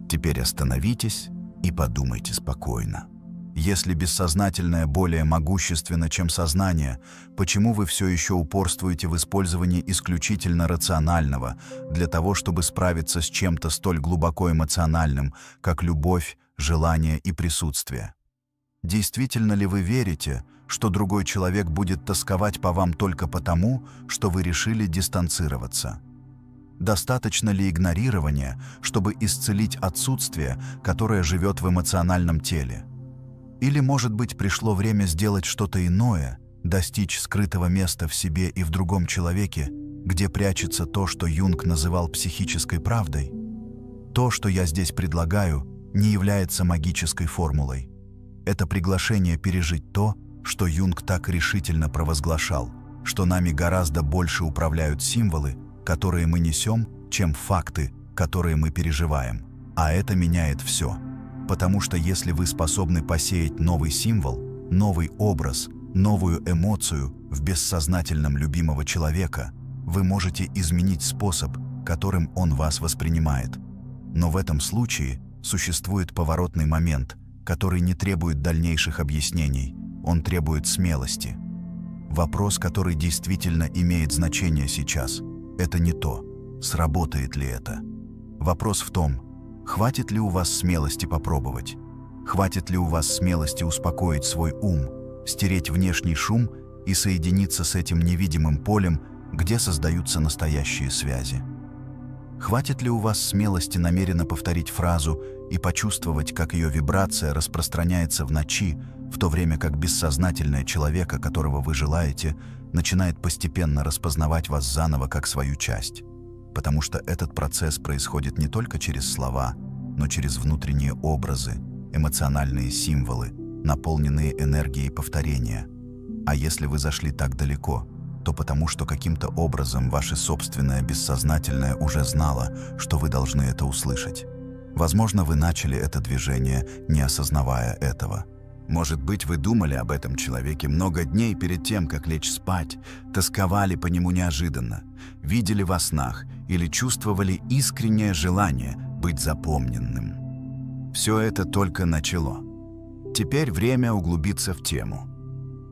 Теперь остановитесь и подумайте спокойно. Если бессознательное более могущественно, чем сознание, почему вы все еще упорствуете в использовании исключительно рационального для того, чтобы справиться с чем-то столь глубоко эмоциональным, как любовь, желание и присутствие? Действительно ли вы верите, что другой человек будет тосковать по вам только потому, что вы решили дистанцироваться? Достаточно ли игнорирования, чтобы исцелить отсутствие, которое живет в эмоциональном теле? Или, может быть, пришло время сделать что-то иное, достичь скрытого места в себе и в другом человеке, где прячется то, что Юнг называл психической правдой? То, что я здесь предлагаю, не является магической формулой. Это приглашение пережить то, что Юнг так решительно провозглашал, что нами гораздо больше управляют символы, которые мы несем, чем факты, которые мы переживаем. А это меняет все. Потому что если вы способны посеять новый символ, новый образ, новую эмоцию в бессознательном любимого человека, вы можете изменить способ, которым он вас воспринимает. Но в этом случае существует поворотный момент, который не требует дальнейших объяснений, он требует смелости. Вопрос, который действительно имеет значение сейчас, это не то, сработает ли это. Вопрос в том, хватит ли у вас смелости попробовать, хватит ли у вас смелости успокоить свой ум, стереть внешний шум и соединиться с этим невидимым полем, где создаются настоящие связи. Хватит ли у вас смелости намеренно повторить фразу и почувствовать, как ее вибрация распространяется в ночи, в то время как бессознательное человека, которого вы желаете, начинает постепенно распознавать вас заново как свою часть? Потому что этот процесс происходит не только через слова, но через внутренние образы, эмоциональные символы, наполненные энергией повторения. А если вы зашли так далеко, то потому что каким-то образом ваше собственное бессознательное уже знало, что вы должны это услышать. Возможно, вы начали это движение, не осознавая этого. Может быть, вы думали об этом человеке много дней перед тем, как лечь спать, тосковали по нему неожиданно, видели во снах или чувствовали искреннее желание быть запомненным. Все это только начало. Теперь время углубиться в тему.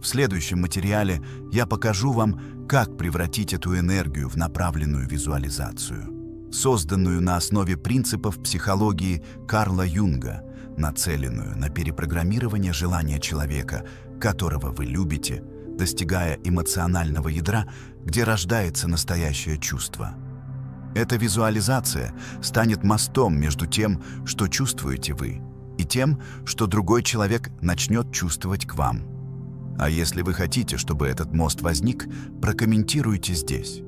В следующем материале я покажу вам, как превратить эту энергию в направленную визуализацию, созданную на основе принципов психологии Карла Юнга, нацеленную на перепрограммирование желания человека, которого вы любите, достигая эмоционального ядра, где рождается настоящее чувство. Эта визуализация станет мостом между тем, что чувствуете вы, и тем, что другой человек начнет чувствовать к вам. А если вы хотите, чтобы этот мост возник, прокомментируйте здесь.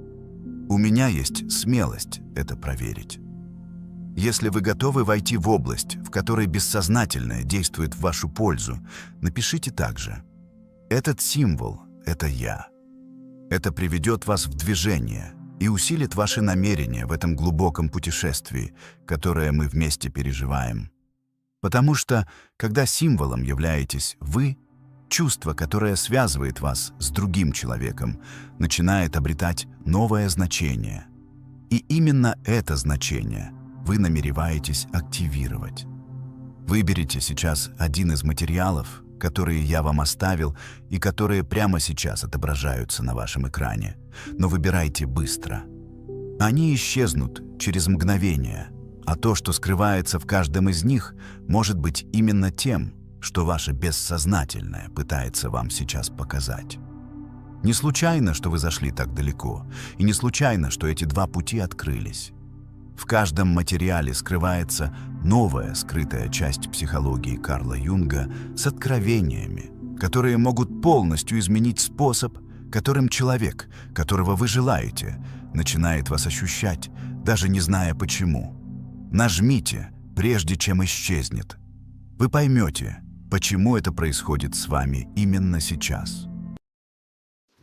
У меня есть смелость это проверить. Если вы готовы войти в область, в которой бессознательное действует в вашу пользу, напишите также. Этот символ — это я. Это приведет вас в движение и усилит ваши намерения в этом глубоком путешествии, которое мы вместе переживаем. Потому что, когда символом являетесь вы, чувство, которое связывает вас с другим человеком, начинает обретать новое значение. И именно это значение вы намереваетесь активировать. Выберите сейчас один из материалов, которые я вам оставил и которые прямо сейчас отображаются на вашем экране, но выбирайте быстро. Они исчезнут через мгновение, а то, что скрывается в каждом из них, может быть именно тем, что ваше бессознательное пытается вам сейчас показать. Не случайно, что вы зашли так далеко, и не случайно, что эти два пути открылись. В каждом материале скрывается новая скрытая часть психологии Карла Юнга с откровениями, которые могут полностью изменить способ, которым человек, которого вы желаете, начинает вас ощущать, даже не зная почему. Нажмите, прежде чем исчезнет. Вы поймете, почему это происходит с вами именно сейчас.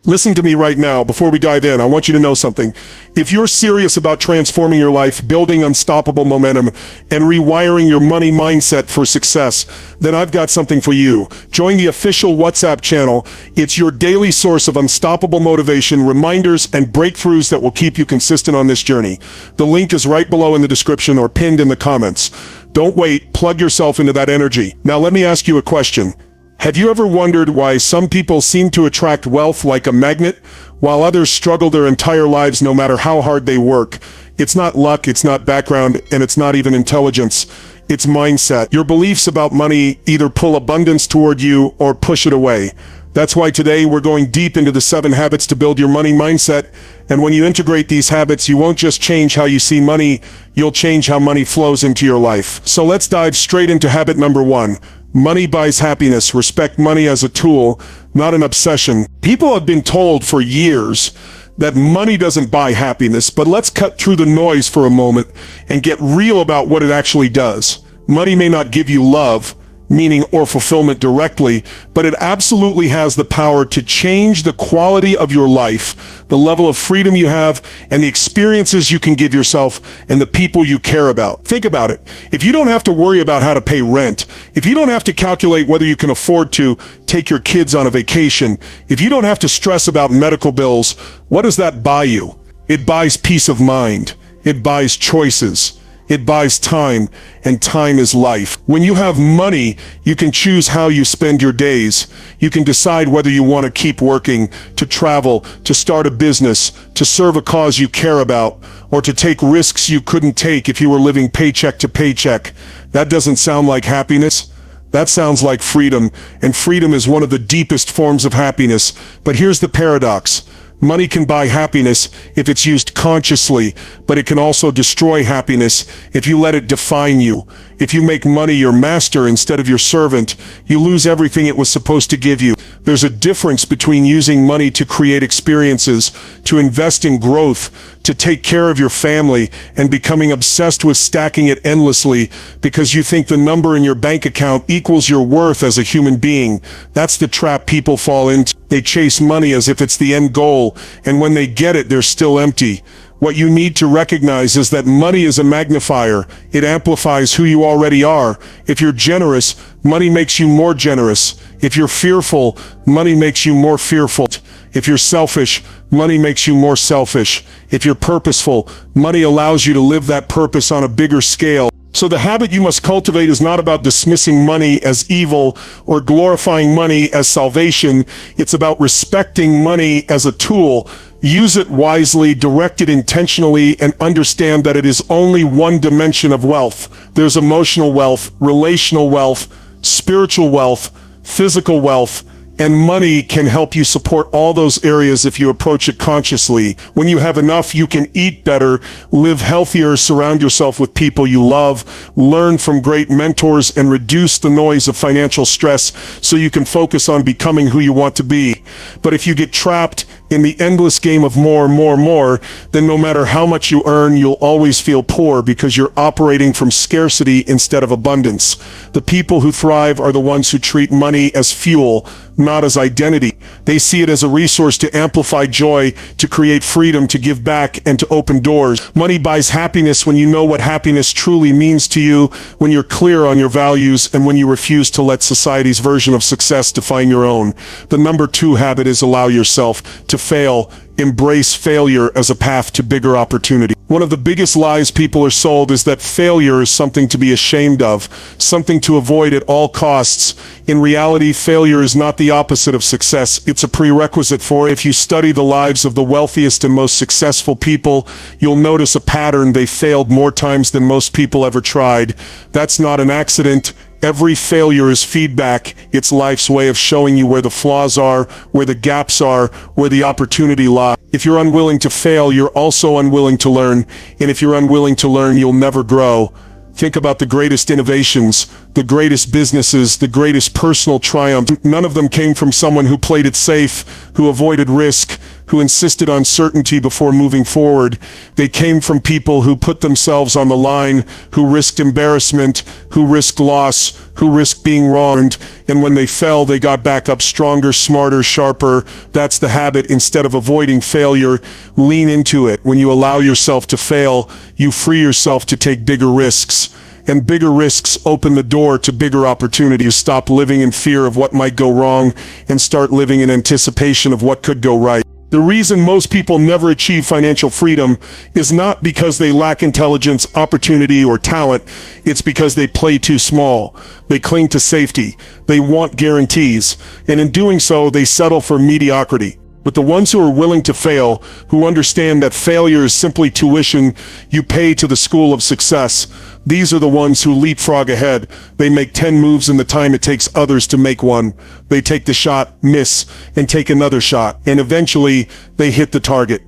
Listen to me right now. Before we dive in, I want you to know something. If you're serious about transforming your life, building unstoppable momentum, and rewiring your money mindset for success, then I've got something for you. Join the official WhatsApp channel. It's your daily source of unstoppable motivation, reminders, and breakthroughs that will keep you consistent on this journey. The link is right below in the description or pinned in the comments. Don't wait. Plug yourself into that energy. Now let me ask you a question. Have you ever wondered why some people seem to attract wealth like a magnet, while others struggle their entire lives no matter how hard they work? It's not luck, it's not background, and it's not even intelligence. It's mindset. Your beliefs about money either pull abundance toward you or push it away. That's why today we're going deep into the 7 habits to build your money mindset. And when you integrate these habits, you won't just change how you see money, you'll change how money flows into your life. So let's dive straight into habit number 1. Money buys happiness. Respect money as a tool, not an obsession. People have been told for years that money doesn't buy happiness, but let's cut through the noise for a moment and get real about what it actually does. Money may not give you love, meaning or fulfillment directly, but it absolutely has the power to change the quality of your life, the level of freedom you have, and the experiences you can give yourself and the people you care about. Think about it. If you don't have to worry about how to pay rent, if you don't have to calculate whether you can afford to take your kids on a vacation, if you don't have to stress about medical bills, what does that buy you? It buys peace of mind. It buys choices. It buys time, and time is life. When you have money, you can choose how you spend your days. You can decide whether you want to keep working, to travel, to start a business, to serve a cause you care about, or to take risks you couldn't take if you were living paycheck to paycheck. That doesn't sound like happiness. That sounds like freedom, and freedom is one of the deepest forms of happiness. But here's the paradox. Money can buy happiness if it's used consciously, but it can also destroy happiness if you let it define you. If you make money your master instead of your servant, you lose everything it was supposed to give you. There's a difference between using money to create experiences, to invest in growth, to take care of your family, and becoming obsessed with stacking it endlessly because you think the number in your bank account equals your worth as a human being. That's the trap people fall into. They chase money as if it's the end goal, and when they get it, they're still empty. What you need to recognize is that money is a magnifier. It amplifies who you already are. If you're generous, money makes you more generous. If you're fearful, money makes you more fearful. If you're selfish, money makes you more selfish. If you're purposeful, money allows you to live that purpose on a bigger scale. So the habit you must cultivate is not about dismissing money as evil or glorifying money as salvation. It's about respecting money as a tool. Use it wisely, direct it intentionally, and understand that it is only one dimension of wealth. There's emotional wealth, relational wealth, spiritual wealth, physical wealth, and money can help you support all those areas if you approach it consciously. When you have enough, you can eat better, live healthier, surround yourself with people you love, learn from great mentors, and reduce the noise of financial stress so you can focus on becoming who you want to be. But if you get trapped in the endless game of more, then no matter how much you earn, you'll always feel poor because you're operating from scarcity instead of abundance. The people who thrive are the ones who treat money as fuel, not as identity. They see it as a resource to amplify joy, to create freedom, to give back, and to open doors. Money buys happiness when you know what happiness truly means to you, when you're clear on your values, and when you refuse to let society's version of success define your own. The number 2 habit is allow yourself to fail. Embrace failure as a path to bigger opportunity. One of the biggest lies people are sold is that failure is something to be ashamed of, something to avoid at all costs. In reality, failure is not the opposite of success. It's a prerequisite for it. If you study the lives of the wealthiest and most successful people, you'll notice a pattern. They failed more times than most people ever tried. That's not an accident. Every failure is feedback. It's life's way of showing you where the flaws are, where the gaps are, where the opportunity lies. If you're unwilling to fail, you're also unwilling to learn. And if you're unwilling to learn, you'll never grow. Think about the greatest innovations, the greatest businesses, the greatest personal triumphs. None of them came from someone who played it safe, who avoided risk, who insisted on certainty before moving forward. They came from people who put themselves on the line, who risked embarrassment, who risked loss, who risked being wronged, and when they fell, they got back up stronger, smarter, sharper. That's the habit. Instead of avoiding failure, lean into it. When you allow yourself to fail, you free yourself to take bigger risks. And bigger risks open the door to bigger opportunities. Stop living in fear of what might go wrong and start living in anticipation of what could go right. The reason most people never achieve financial freedom is not because they lack intelligence, opportunity, or talent. It's because they play too small. They cling to safety. They want guarantees. And in doing so, they settle for mediocrity. But the ones who are willing to fail, who understand that failure is simply tuition you pay to the school of success, these are the ones who leapfrog ahead. They make 10 moves in the time it takes others to make one. They take the shot, miss, and take another shot, and eventually they hit the target.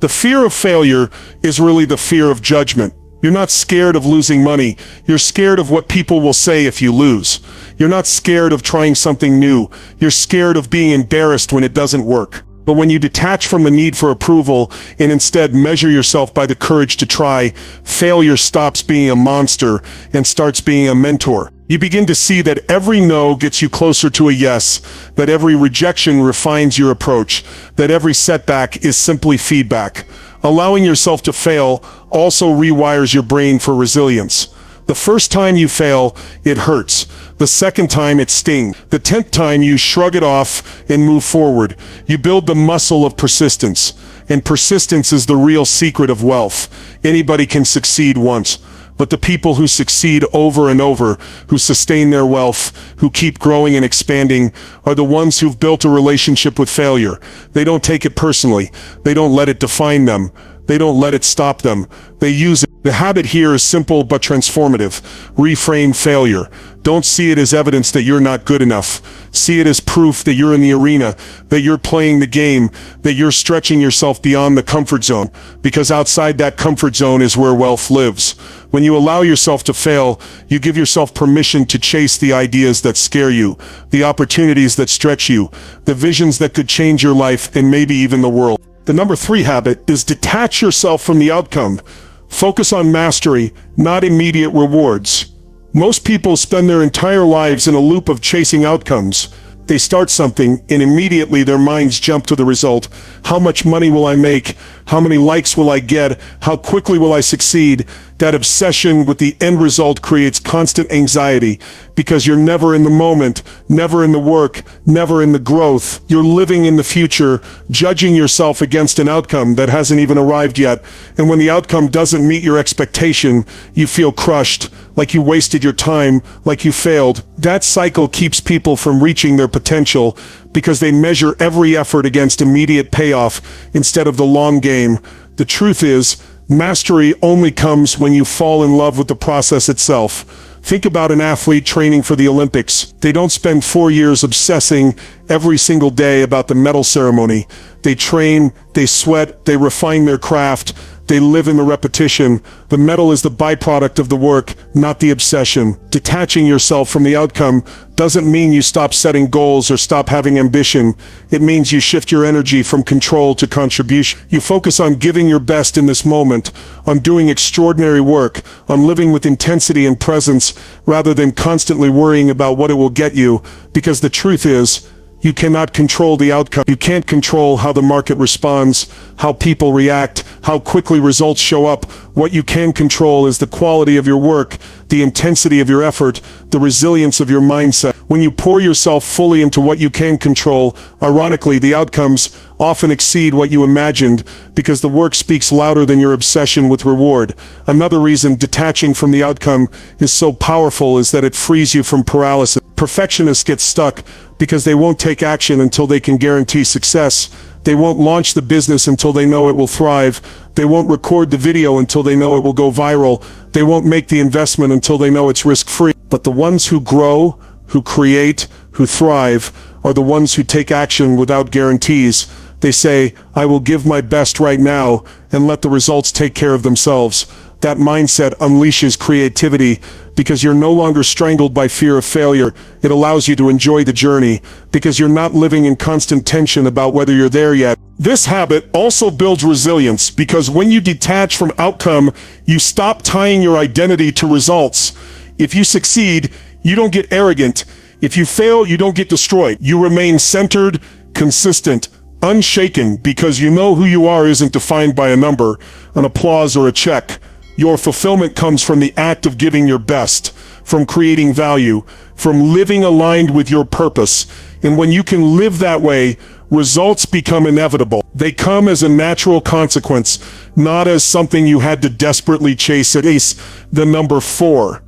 The fear of failure is really the fear of judgment. You're not scared of losing money. You're scared of what people will say if you lose. You're not scared of trying something new. You're scared of being embarrassed when it doesn't work. But when you detach from the need for approval and instead measure yourself by the courage to try, failure stops being a monster and starts being a mentor. You begin to see that every no gets you closer to a yes, that every rejection refines your approach, that every setback is simply feedback. Allowing yourself to fail also rewires your brain for resilience. The first time you fail, it hurts. The second time, it stings. The 10th time, you shrug it off and move forward. You build the muscle of persistence. And persistence is the real secret of wealth. Anybody can succeed once, but the people who succeed over and over, who sustain their wealth, who keep growing and expanding, are the ones who've built a relationship with failure. They don't take it personally. They don't let it define them. They don't let it stop them. They use it. The habit here is simple but transformative. Reframe failure. Don't see it as evidence that you're not good enough. See it as proof that you're in the arena, that you're playing the game, that you're stretching yourself beyond the comfort zone. Because outside that comfort zone is where wealth lives. When you allow yourself to fail, you give yourself permission to chase the ideas that scare you, the opportunities that stretch you, the visions that could change your life and maybe even the world. The number 3 habit is detach yourself from the outcome. Focus on mastery, not immediate rewards. Most people spend their entire lives in a loop of chasing outcomes. They start something and immediately their minds jump to the result. How much money will I make? How many likes will I get? How quickly will I succeed? That obsession with the end result creates constant anxiety because you're never in the moment, never in the work, never in the growth. You're living in the future, judging yourself against an outcome that hasn't even arrived yet. And when the outcome doesn't meet your expectation, you feel crushed, like you wasted your time, like you failed. That cycle keeps people from reaching their potential because they measure every effort against immediate payoff instead of the long game. The truth is, mastery only comes when you fall in love with the process itself. Think about an athlete training for the Olympics. They don't spend 4 years obsessing every single day about the medal ceremony. They train, they sweat, they refine their craft, they live in the repetition. The medal is the byproduct of the work, not the obsession. Detaching yourself from the outcome doesn't mean you stop setting goals or stop having ambition. It means you shift your energy from control to contribution. You focus on giving your best in this moment, on doing extraordinary work, on living with intensity and presence, rather than constantly worrying about what it will get you. Because the truth is, you cannot control the outcome. You can't control how the market responds, how people react, how quickly results show up. What you can control is the quality of your work, the intensity of your effort, the resilience of your mindset. When you pour yourself fully into what you can control, ironically, the outcomes often exceed what you imagined because the work speaks louder than your obsession with reward. Another reason detaching from the outcome is so powerful is that it frees you from paralysis. Perfectionists get stuck because they won't take action until they can guarantee success. They won't launch the business until they know it will thrive. They won't record the video until they know it will go viral. They won't make the investment until they know it's risk-free. But the ones who grow, who create, who thrive, are the ones who take action without guarantees. They say, I will give my best right now and let the results take care of themselves. That mindset unleashes creativity because you're no longer strangled by fear of failure. It allows you to enjoy the journey because you're not living in constant tension about whether you're there yet. This habit also builds resilience because when you detach from outcome, you stop tying your identity to results. If you succeed, you don't get arrogant. If you fail, you don't get destroyed. You remain centered, consistent, unshaken because you know who you are isn't defined by a number, an applause, or a check. Your fulfillment comes from the act of giving your best, from creating value, from living aligned with your purpose. And when you can live that way, results become inevitable. They come as a natural consequence, not as something you had to desperately chase. The number 4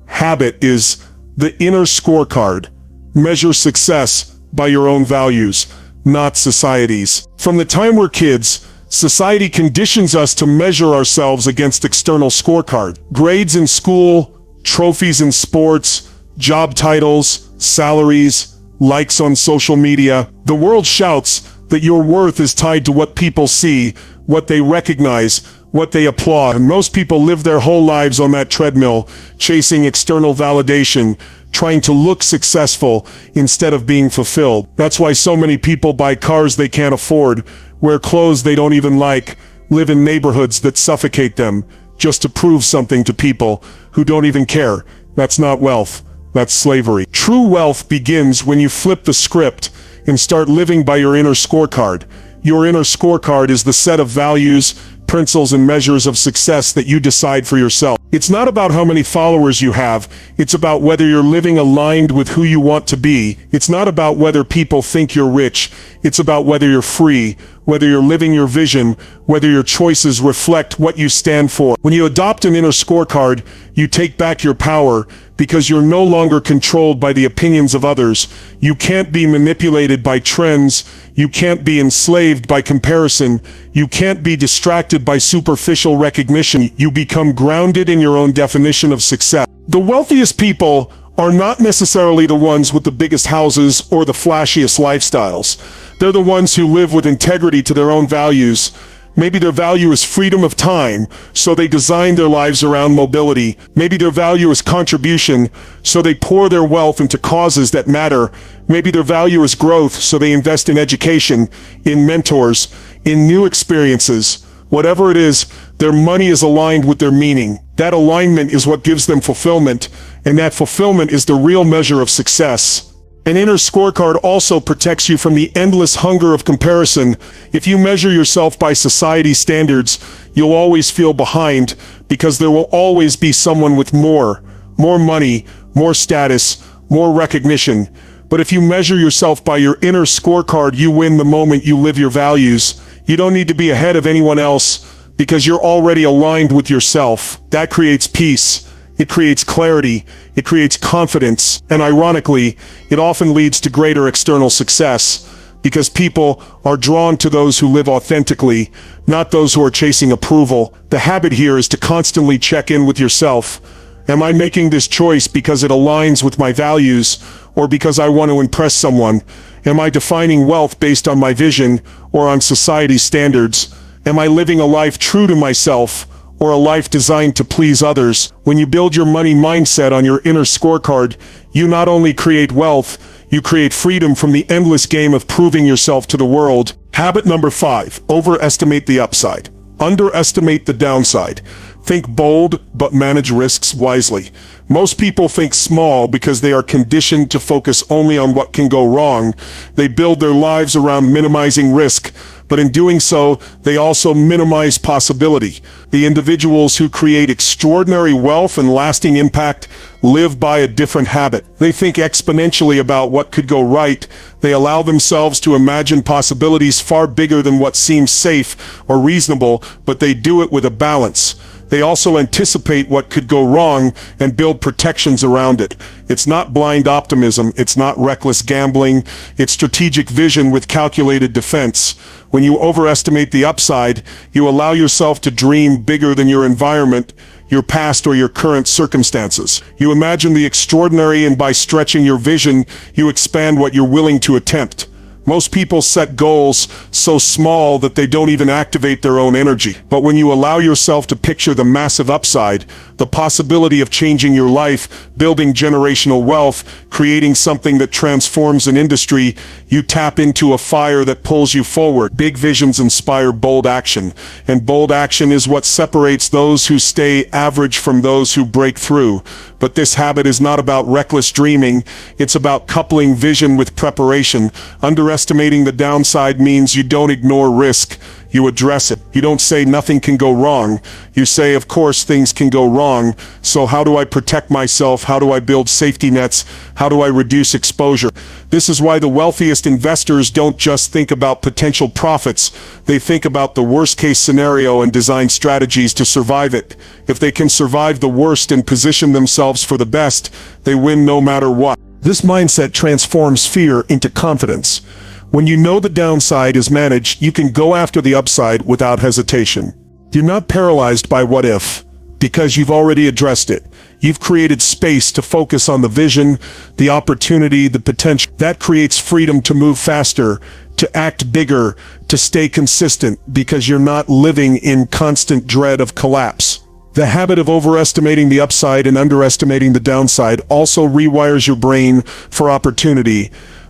habit is the inner scorecard. Measure success by your own values, not society's. From the time we're kids, society conditions us to measure ourselves against external scorecard. Grades in school, trophies in sports, job titles, salaries, likes on social media. The world shouts that your worth is tied to what people see, what they recognize, what they applaud. And most people live their whole lives on that treadmill, chasing external validation, trying to look successful instead of being fulfilled. That's why so many people buy cars they can't afford, wear clothes they don't even like, live in neighborhoods that suffocate them, just to prove something to people who don't even care. That's not wealth, that's slavery. True wealth begins when you flip the script and start living by your inner scorecard. Your inner scorecard is the set of values, principles, and measures of success that you decide for yourself. It's not about how many followers you have. It's about whether you're living aligned with who you want to be. It's not about whether people think you're rich. It's about whether you're free, whether you're living your vision, whether your choices reflect what you stand for. When you adopt an inner scorecard, you take back your power because you're no longer controlled by the opinions of others. You can't be manipulated by trends. You can't be enslaved by comparison. You can't be distracted by superficial recognition. You become grounded in your own definition of success. The wealthiest people are not necessarily the ones with the biggest houses or the flashiest lifestyles. They're the ones who live with integrity to their own values. Maybe their value is freedom of time, so they design their lives around mobility. Maybe their value is contribution, so they pour their wealth into causes that matter. Maybe their value is growth, so they invest in education, in mentors, in new experiences. Whatever it is, their money is aligned with their meaning. That alignment is what gives them fulfillment, and that fulfillment is the real measure of success. An inner scorecard also protects you from the endless hunger of comparison. If you measure yourself by society's standards, you'll always feel behind because there will always be someone with more money, more status, more recognition. But if you measure yourself by your inner scorecard, you win the moment you live your values. You don't need to be ahead of anyone else because you're already aligned with yourself. That creates peace. It creates clarity, it creates confidence, and ironically, it often leads to greater external success, because people are drawn to those who live authentically, not those who are chasing approval. The habit here is to constantly check in with yourself. Am I making this choice because it aligns with my values, or because I want to impress someone? Am I defining wealth based on my vision, or on society's standards? Am I living a life true to myself, or a life designed to please others? When you build your money mindset on your inner scorecard, you not only create wealth, you create freedom from the endless game of proving yourself to the world. Habit number 5, overestimate the upside. Underestimate the downside. Think bold, but manage risks wisely. Most people think small because they are conditioned to focus only on what can go wrong. They build their lives around minimizing risk, but in doing so, they also minimize possibility. The individuals who create extraordinary wealth and lasting impact live by a different habit. They think exponentially about what could go right. They allow themselves to imagine possibilities far bigger than what seems safe or reasonable, but they do it with a balance. They also anticipate what could go wrong and build protections around it. It's not blind optimism, it's not reckless gambling, it's strategic vision with calculated defense. When you overestimate the upside, you allow yourself to dream bigger than your environment, your past, or your current circumstances. You imagine the extraordinary, and by stretching your vision, you expand what you're willing to attempt. Most people set goals so small that they don't even activate their own energy. But when you allow yourself to picture the massive upside, the possibility of changing your life, building generational wealth, creating something that transforms an industry, you tap into a fire that pulls you forward. Big visions inspire bold action, and bold action is what separates those who stay average from those who break through. But this habit is not about reckless dreaming, it's about coupling vision with preparation. Underestimating the downside means you don't ignore risk, you address it. You don't say nothing can go wrong. You say, of course things can go wrong, so how do I protect myself? How do I build safety nets? How do I reduce exposure? This is why the wealthiest investors don't just think about potential profits. They think about the worst case scenario and design strategies to survive it. If they can survive the worst and position themselves for the best, they win no matter what. This mindset transforms fear into confidence. When you know the downside is managed, you can go after the upside without hesitation. You're not paralyzed by what if, because you've already addressed it. You've created space to focus on the vision, the opportunity, the potential. That creates freedom to move faster, to act bigger, to stay consistent, because you're not living in constant dread of collapse. The habit of overestimating the upside and underestimating the downside also rewires your brain for opportunity.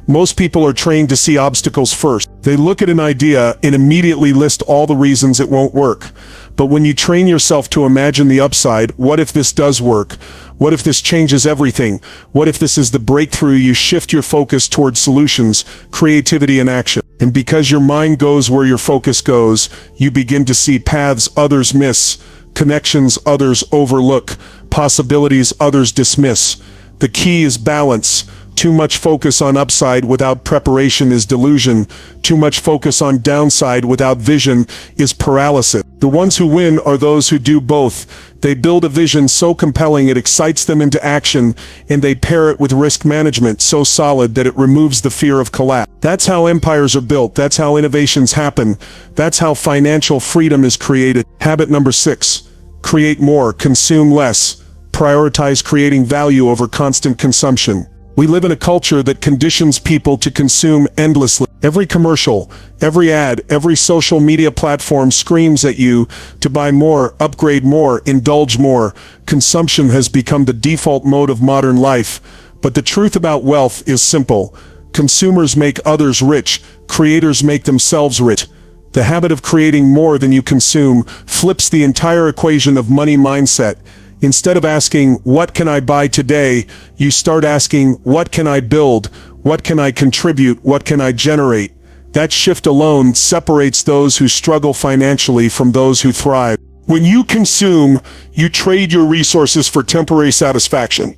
Most people are trained to see obstacles first. They look at an idea and immediately list all the reasons it won't work. But when you train yourself to imagine the upside, what if this does work? What if this changes everything? What if this is the breakthrough? You shift your focus towards solutions, creativity, and action. And because your mind goes where your focus goes, you begin to see paths others miss, connections others overlook, possibilities others dismiss. The key is balance. Too much focus on upside without preparation is delusion. Too much focus on downside without vision is paralysis. The ones who win are those who do both. They build a vision so compelling it excites them into action, and they pair it with risk management so solid that it removes the fear of collapse. That's how empires are built. That's how innovations happen. That's how financial freedom is created. Habit number 6. Create more, consume less. Prioritize creating value over constant consumption. We live in a culture that conditions people to consume endlessly. Every commercial, every ad, every social media platform screams at you to buy more, upgrade more, indulge more. Consumption has become the default mode of modern life. But the truth about wealth is simple. Consumers make others rich. Creators make themselves rich. The habit of creating more than you consume flips the entire equation of money mindset. Instead of asking, what can I buy today? You start asking, what can I build? What can I contribute? What can I generate? That shift alone separates those who struggle financially from those who thrive. When you consume, you trade your resources for temporary satisfaction.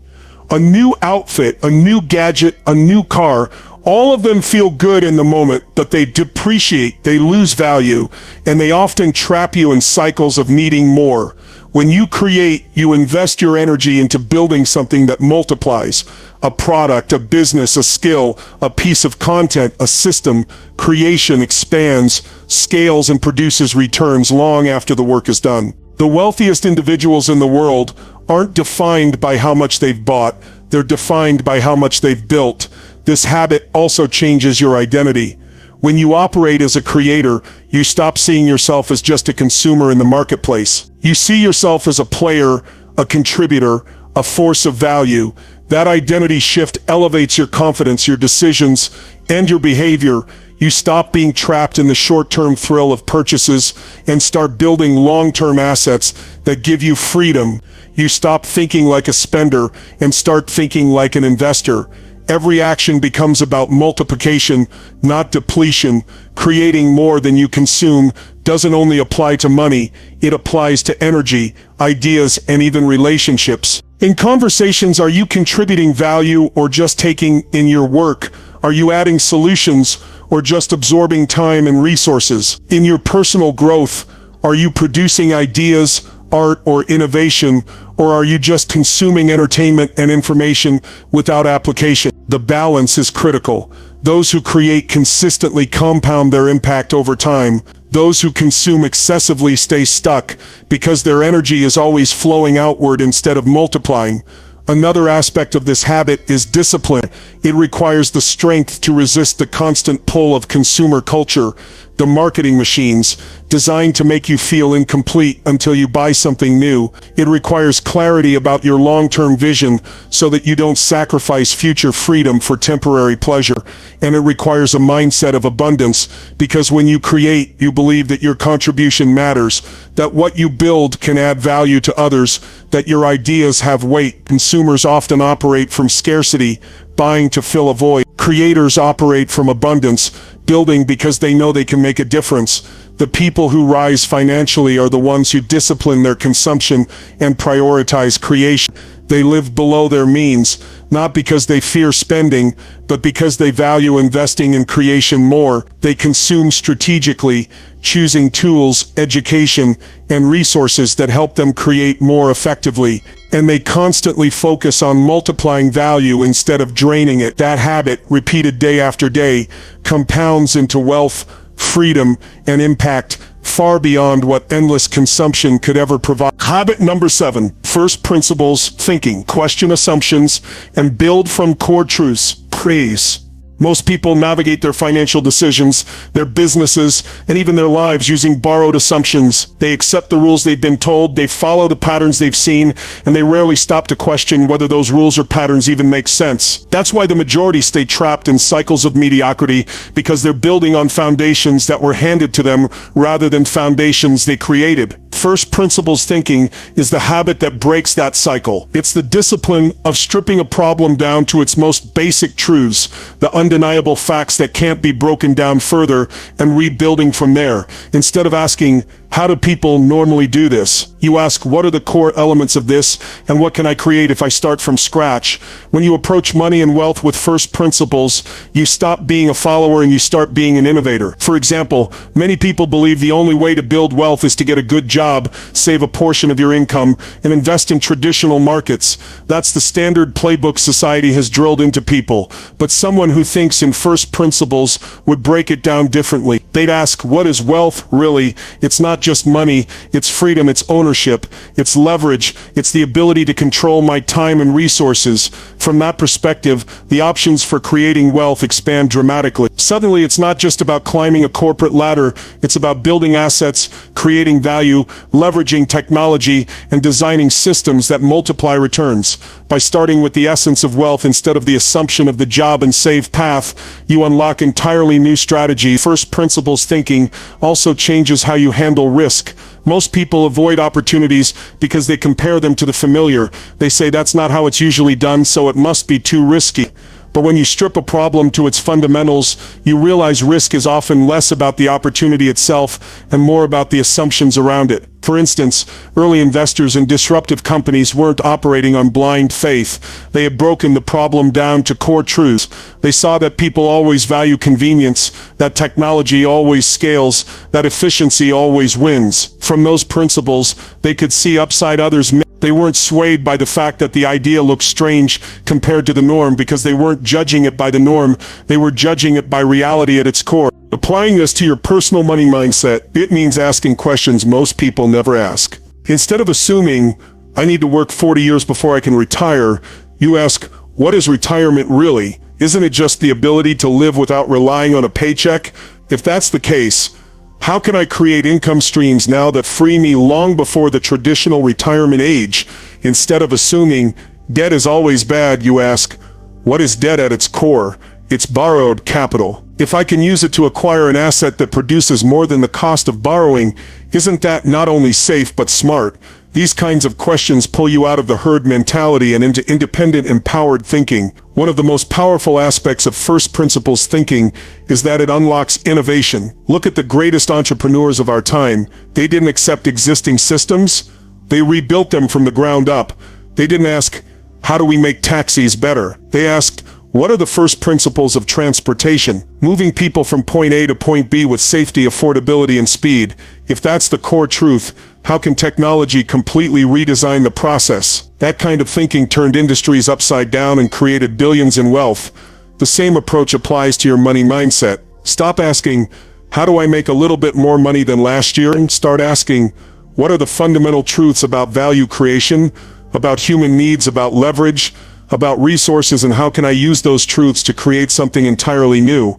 A new outfit, a new gadget, a new car, all of them feel good in the moment, but they depreciate, they lose value, and they often trap you in cycles of needing more. When you create, you invest your energy into building something that multiplies. A product, a business, a skill, a piece of content, a system. Creation expands, scales, and produces returns long after the work is done. The wealthiest individuals in the world aren't defined by how much they've bought, they're defined by how much they've built. This habit also changes your identity. When you operate as a creator, you stop seeing yourself as just a consumer in the marketplace. You see yourself as a player, a contributor, a force of value. That identity shift elevates your confidence, your decisions, and your behavior. You stop being trapped in the short-term thrill of purchases and start building long-term assets that give you freedom. You stop thinking like a spender and start thinking like an investor. Every action becomes about multiplication, not depletion. Creating more than you consume doesn't only apply to money, it applies to energy, ideas, and even relationships. In conversations, are you contributing value or just taking in your work? Are you adding solutions or just absorbing time and resources? In your personal growth, are you producing ideas, art, or innovation, or are you just consuming entertainment and information without application? The balance is critical. Those who create consistently compound their impact over time. Those who consume excessively stay stuck because their energy is always flowing outward instead of multiplying. Another aspect of this habit is discipline. It requires the strength to resist the constant pull of consumer culture, the marketing machines, designed to make you feel incomplete until you buy something new. It requires clarity about your long-term vision so that you don't sacrifice future freedom for temporary pleasure. And it requires a mindset of abundance, because when you create, you believe that your contribution matters, that what you build can add value to others, that your ideas have weight. Consumers often operate from scarcity, buying to fill a void. Creators operate from abundance, building because they know they can make a difference. The people who rise financially are the ones who discipline their consumption and prioritize creation. They live below their means, not because they fear spending, but because they value investing in creation more. They consume strategically, choosing tools, education, and resources that help them create more effectively. And they constantly focus on multiplying value instead of draining it. That habit, repeated day after day, compounds into wealth, freedom, and impact far beyond what endless consumption could ever provide. Habit number 7, first principles thinking. Question assumptions and build from core truths. Praise. Most people navigate their financial decisions, their businesses, and even their lives using borrowed assumptions. They accept the rules they've been told, they follow the patterns they've seen, and they rarely stop to question whether those rules or patterns even make sense. That's why the majority stay trapped in cycles of mediocrity, because they're building on foundations that were handed to them rather than foundations they created. First principles thinking is the habit that breaks that cycle. It's the discipline of stripping a problem down to its most basic truths, the undeniable facts that can't be broken down further, and rebuilding from there. Instead of asking, How do people normally do this? You ask, what are the core elements of this, and what can I create if I start from scratch? When you approach money and wealth with first principles, you stop being a follower and you start being an innovator. For example, many people believe the only way to build wealth is to get a good job, save a portion of your income, and invest in traditional markets. That's the standard playbook society has drilled into people. But someone who thinks in first principles would break it down differently. They'd ask, what is wealth really? It's not just money, it's freedom, it's ownership, it's leverage, it's the ability to control my time and resources. From that perspective, the options for creating wealth expand dramatically. Suddenly, it's not just about climbing a corporate ladder, it's about building assets, creating value, leveraging technology, and designing systems that multiply returns. By starting with the essence of wealth instead of the assumption of the job and save path, you unlock entirely new strategy. First principles thinking also changes how you handle risk. Most people avoid opportunities because they compare them to the familiar. They say that's not how it's usually done, so it must be too risky. But when you strip a problem to its fundamentals, you realize risk is often less about the opportunity itself and more about the assumptions around it. For instance, early investors in disruptive companies weren't operating on blind faith. They had broken the problem down to core truths. They saw that people always value convenience, that technology always scales, that efficiency always wins. From those principles, they could see upside others miss. They weren't swayed by the fact that the idea looked strange compared to the norm because they weren't judging it by the norm, they were judging it by reality at its core. Applying this to your personal money mindset, it means asking questions most people never ask. Instead of assuming, I need to work 40 years before I can retire, you ask, what is retirement really? Isn't it just the ability to live without relying on a paycheck? If that's the case, how can I create income streams now that free me long before the traditional retirement age? Instead of assuming debt is always bad, you ask, what is debt at its core? It's borrowed capital. If I can use it to acquire an asset that produces more than the cost of borrowing, isn't that not only safe but smart? These kinds of questions pull you out of the herd mentality and into independent, empowered thinking. One of the most powerful aspects of first principles thinking is that it unlocks innovation. Look at the greatest entrepreneurs of our time. They didn't accept existing systems. They rebuilt them from the ground up. They didn't ask, how do we make taxis better? They asked, what are the first principles of transportation? Moving people from point A to point B with safety, affordability, and speed. If that's the core truth, how can technology completely redesign the process? That kind of thinking turned industries upside down and created billions in wealth. The same approach applies to your money mindset. Stop asking, how do I make a little bit more money than last year? And start asking, what are the fundamental truths about value creation, about human needs, about leverage, about resources, and how can I use those truths to create something entirely new?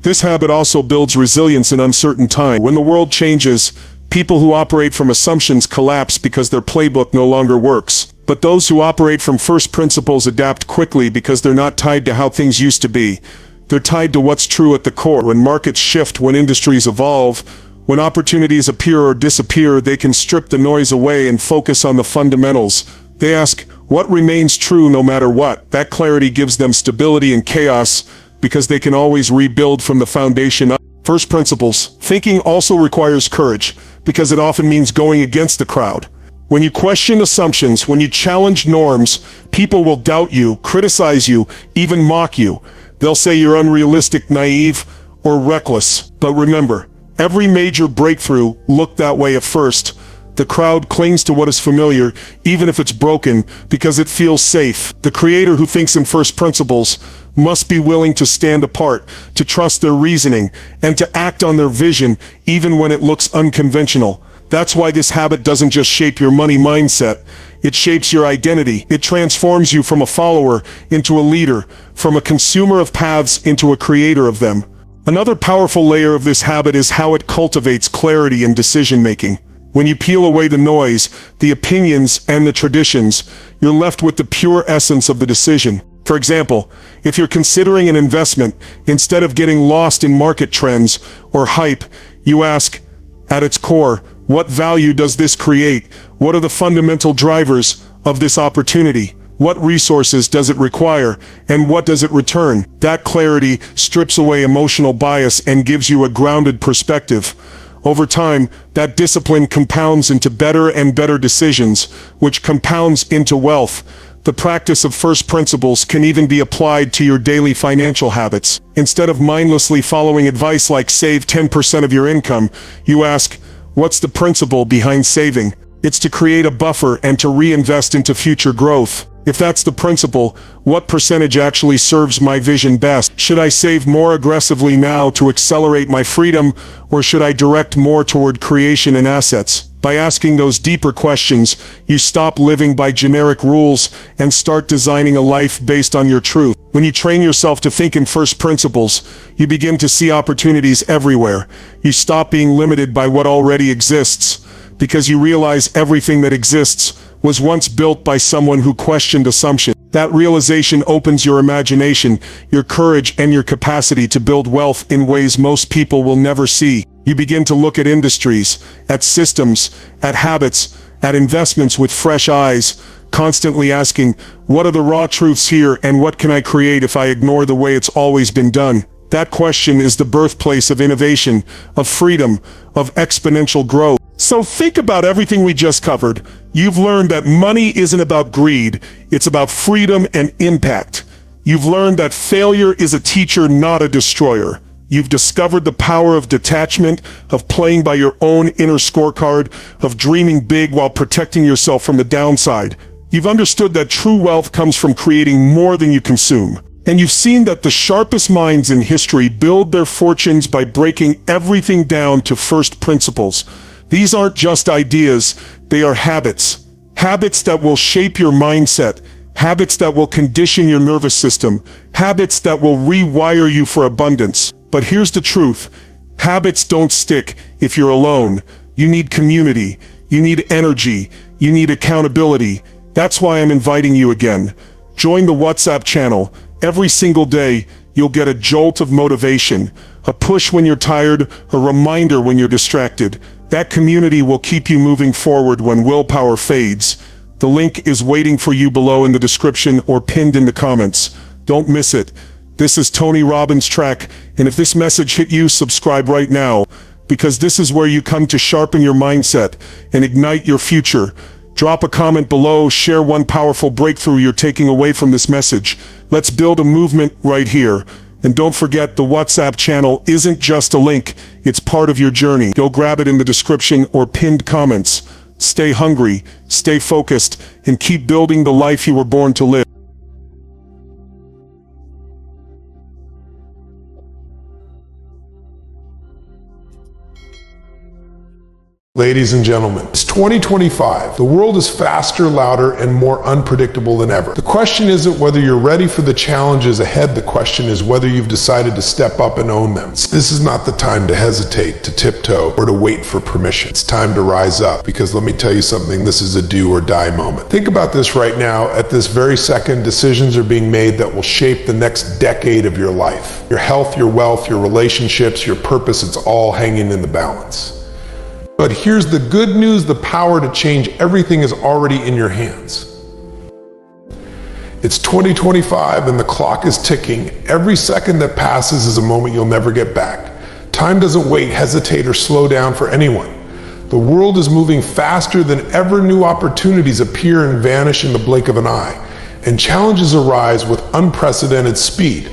This habit also builds resilience in uncertain times. When the world changes, people who operate from assumptions collapse because their playbook no longer works. But those who operate from first principles adapt quickly because they're not tied to how things used to be. They're tied to what's true at the core. When markets shift, when industries evolve, when opportunities appear or disappear, they can strip the noise away and focus on the fundamentals. They ask, what remains true no matter what? That clarity gives them stability in chaos because they can always rebuild from the foundation up. First principles. Thinking also requires courage because it often means going against the crowd. When you question assumptions, when you challenge norms, people will doubt you, criticize you, even mock you. They'll say you're unrealistic, naive, or reckless. But remember, every major breakthrough looked that way at first. The crowd clings to what is familiar, even if it's broken, because it feels safe. The creator who thinks in first principles must be willing to stand apart, to trust their reasoning, and to act on their vision, even when it looks unconventional. That's why this habit doesn't just shape your money mindset. It shapes your identity. It transforms you from a follower into a leader, from a consumer of paths into a creator of them. Another powerful layer of this habit is how it cultivates clarity in decision-making. When you peel away the noise, the opinions, and the traditions, you're left with the pure essence of the decision. For example, if you're considering an investment, instead of getting lost in market trends or hype, you ask, at its core, what value does this create? What are the fundamental drivers of this opportunity? What resources does it require? And what does it return? That clarity strips away emotional bias and gives you a grounded perspective. Over time, that discipline compounds into better and better decisions, which compounds into wealth. The practice of first principles can even be applied to your daily financial habits. Instead of mindlessly following advice like save 10% of your income, you ask, what's the principle behind saving? It's to create a buffer and to reinvest into future growth. If that's the principle, what percentage actually serves my vision best? Should I save more aggressively now to accelerate my freedom, or should I direct more toward creation and assets? By asking those deeper questions, you stop living by generic rules and start designing a life based on your truth. When you train yourself to think in first principles, you begin to see opportunities everywhere. You stop being limited by what already exists, because you realize everything that exists was once built by someone who questioned assumptions. That realization opens your imagination, your courage, and your capacity to build wealth in ways most people will never see. You begin to look at industries, at systems, at habits, at investments with fresh eyes, constantly asking, what are the raw truths here and what can I create if I ignore the way it's always been done? That question is the birthplace of innovation, of freedom, of exponential growth. So think about everything we just covered. You've learned that money isn't about greed, it's about freedom and impact. You've learned that failure is a teacher, not a destroyer. You've discovered the power of detachment, of playing by your own inner scorecard, of dreaming big while protecting yourself from the downside. You've understood that true wealth comes from creating more than you consume. And you've seen that the sharpest minds in history build their fortunes by breaking everything down to first principles. These aren't just ideas, they are habits. Habits that will shape your mindset, habits that will condition your nervous system, habits that will rewire you for abundance. But here's the truth. Habits don't stick if you're alone. You need community, you need energy, you need accountability. That's why I'm inviting you again. Join the WhatsApp channel. Every single day, you'll get a jolt of motivation, a push when you're tired, a reminder when you're distracted. That community will keep you moving forward when willpower fades. The link is waiting for you below in the description or pinned in the comments. Don't miss it. This is Tony Robbins' track, and if this message hit you, subscribe right now, because this is where you come to sharpen your mindset and ignite your future. Drop a comment below, share one powerful breakthrough you're taking away from this message. Let's build a movement right here. And don't forget, the WhatsApp channel isn't just a link, it's part of your journey. Go grab it in the description or pinned comments. Stay hungry, stay focused, and keep building the life you were born to live. Ladies and gentlemen, it's 2025. The world is faster, louder, and more unpredictable than ever. The question isn't whether you're ready for the challenges ahead. The question is whether you've decided to step up and own them. This is not the time to hesitate, to tiptoe, or to wait for permission. It's time to rise up, because let me tell you something, this is a do or die moment. Think about this right now. At this very second, decisions are being made that will shape the next decade of your life. Your health, your wealth, your relationships, your purpose, it's all hanging in the balance. But here's the good news, the power to change everything is already in your hands. It's 2025 and the clock is ticking. Every second that passes is a moment you'll never get back. Time doesn't wait, hesitate, or slow down for anyone. The world is moving faster than ever. New opportunities appear and vanish in the blink of an eye, and challenges arise with unprecedented speed.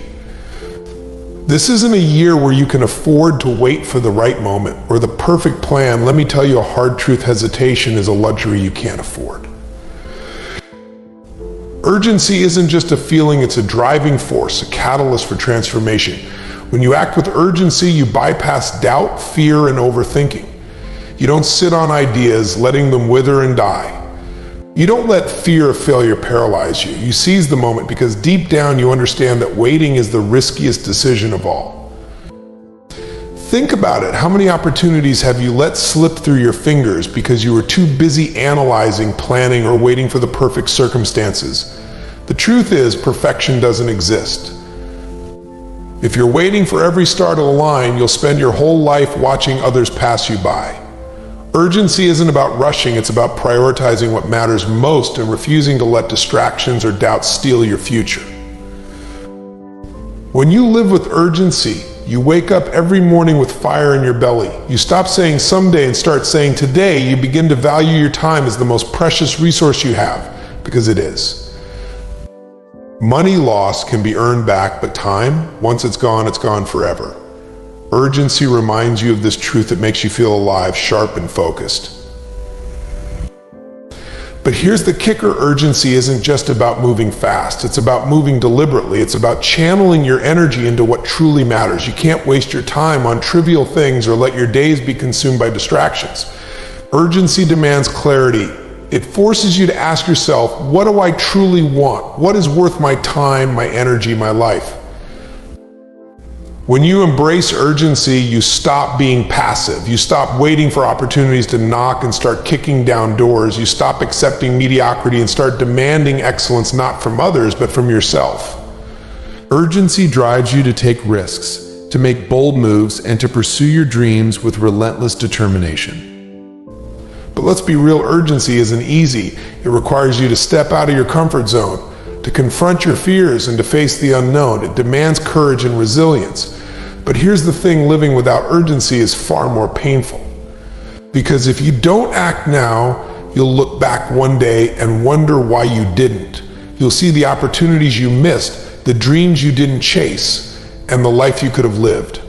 This isn't a year where you can afford to wait for the right moment or the perfect plan. Let me tell you a hard truth, hesitation is a luxury you can't afford. Urgency isn't just a feeling, it's a driving force, a catalyst for transformation. When you act with urgency, you bypass doubt, fear, and overthinking. You don't sit on ideas, letting them wither and die. You don't let fear of failure paralyze you. You seize the moment because deep down you understand that waiting is the riskiest decision of all. Think about it. How many opportunities have you let slip through your fingers because you were too busy analyzing, planning, or waiting for the perfect circumstances? The truth is, perfection doesn't exist. If you're waiting for every star to align, you'll spend your whole life watching others pass you by. Urgency isn't about rushing, it's about prioritizing what matters most and refusing to let distractions or doubts steal your future. When you live with urgency, You wake up every morning with fire in your belly. You stop saying someday and start saying today. You begin to value your time as the most precious resource you have, because it is. Money lost can be earned back, but time, once it's gone forever. Urgency reminds you of this truth that makes you feel alive, sharp, and focused. But here's the kicker: urgency isn't just about moving fast. It's about moving deliberately. It's about channeling your energy into what truly matters. You can't waste your time on trivial things or let your days be consumed by distractions. Urgency demands clarity. It forces you to ask yourself, what do I truly want? What is worth my time, my energy, my life? When you embrace urgency, you stop being passive. You stop waiting for opportunities to knock and start kicking down doors. You stop accepting mediocrity and start demanding excellence, not from others, but from yourself. Urgency drives you to take risks, to make bold moves, and to pursue your dreams with relentless determination. But let's be real, urgency isn't easy. It requires you to step out of your comfort zone, to confront your fears and to face the unknown. It demands courage and resilience. But here's the thing: living without urgency is far more painful. Because if you don't act now, you'll look back one day and wonder why you didn't. You'll see the opportunities you missed, the dreams you didn't chase, and the life you could have lived.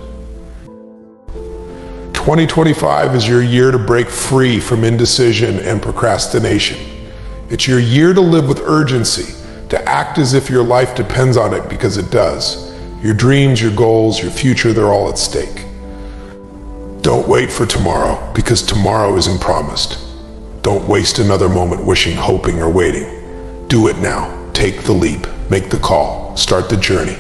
2025 is your year to break free from indecision and procrastination. It's your year to live with urgency, to act as if your life depends on it, because it does. Your dreams, your goals, your future, they're all at stake. Don't wait for tomorrow, because tomorrow isn't promised. Don't waste another moment wishing, hoping, or waiting. Do it now. Take the leap. Make the call. Start the journey.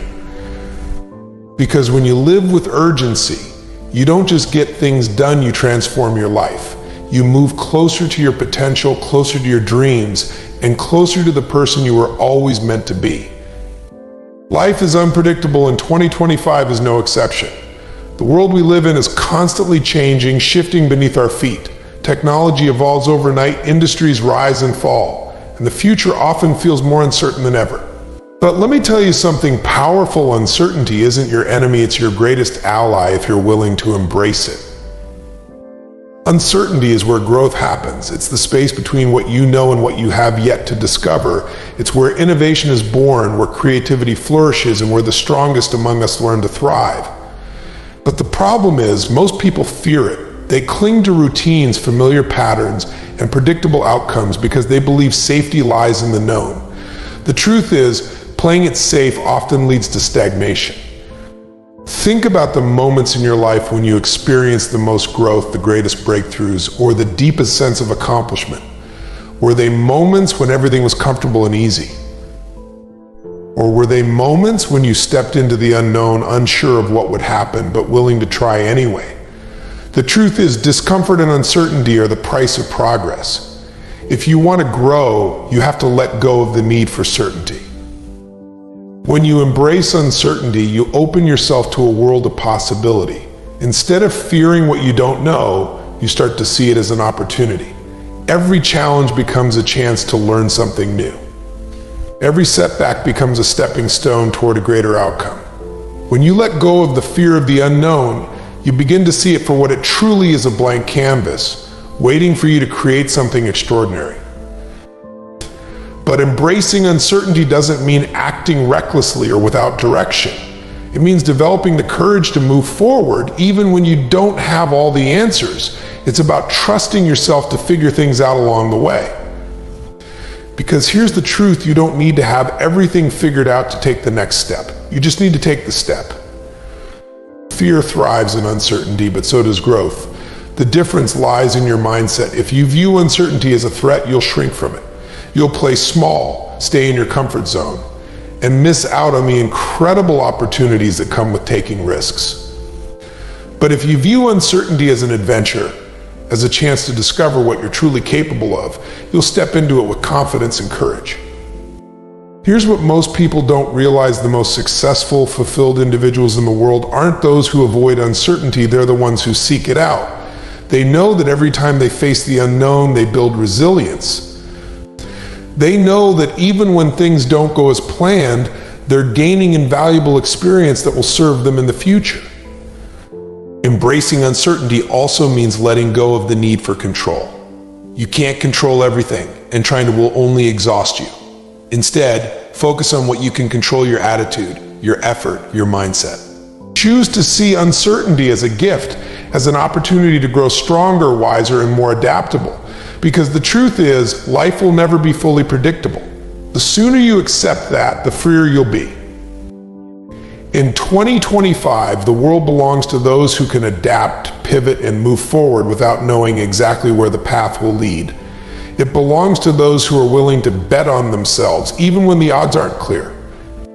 Because when you live with urgency, you don't just get things done, you transform your life. You move closer to your potential, closer to your dreams, and closer to the person you were always meant to be. Life is unpredictable, and 2025 is no exception. The world we live in is constantly changing, shifting beneath our feet. Technology evolves overnight, industries rise and fall, and the future often feels more uncertain than ever. But let me tell you something powerful: uncertainty isn't your enemy, it's your greatest ally if you're willing to embrace it. Uncertainty is where growth happens. It's the space between what you know and what you have yet to discover. It's where innovation is born, where creativity flourishes, and where the strongest among us learn to thrive. But the problem is, most people fear it. They cling to routines, familiar patterns, and predictable outcomes because they believe safety lies in the known. The truth is, playing it safe often leads to stagnation. Think about the moments in your life when you experience the most growth, the greatest breakthroughs, or the deepest sense of accomplishment. Were they moments when everything was comfortable and easy? Or were they moments when you stepped into the unknown, unsure of what would happen, but willing to try anyway? The truth is, discomfort and uncertainty are the price of progress. If you want to grow, you have to let go of the need for certainty. When you embrace uncertainty, you open yourself to a world of possibility. Instead of fearing what you don't know, you start to see it as an opportunity. Every challenge becomes a chance to learn something new. Every setback becomes a stepping stone toward a greater outcome. When you let go of the fear of the unknown, you begin to see it for what it truly is: a blank canvas, waiting for you to create something extraordinary. But embracing uncertainty doesn't mean acting recklessly or without direction. It means developing the courage to move forward even when you don't have all the answers. It's about trusting yourself to figure things out along the way. Because here's the truth: you don't need to have everything figured out to take the next step. You just need to take the step. Fear thrives in uncertainty, but so does growth. The difference lies in your mindset. If you view uncertainty as a threat, you'll shrink from it. You'll play small, stay in your comfort zone, and miss out on the incredible opportunities that come with taking risks. But if you view uncertainty as an adventure, as a chance to discover what you're truly capable of, you'll step into it with confidence and courage. Here's what most people don't realize: the most successful, fulfilled individuals in the world aren't those who avoid uncertainty, they're the ones who seek it out. They know that every time they face the unknown, they build resilience. They know that even when things don't go as planned, they're gaining invaluable experience that will serve them in the future. Embracing uncertainty also means letting go of the need for control. You can't control everything, and trying to will only exhaust you. Instead, focus on what you can control: your attitude, your effort, your mindset. Choose to see uncertainty as a gift, as an opportunity to grow stronger, wiser, and more adaptable. Because the truth is, life will never be fully predictable. The sooner you accept that, the freer you'll be. In 2025, the world belongs to those who can adapt, pivot, and move forward without knowing exactly where the path will lead. It belongs to those who are willing to bet on themselves, even when the odds aren't clear.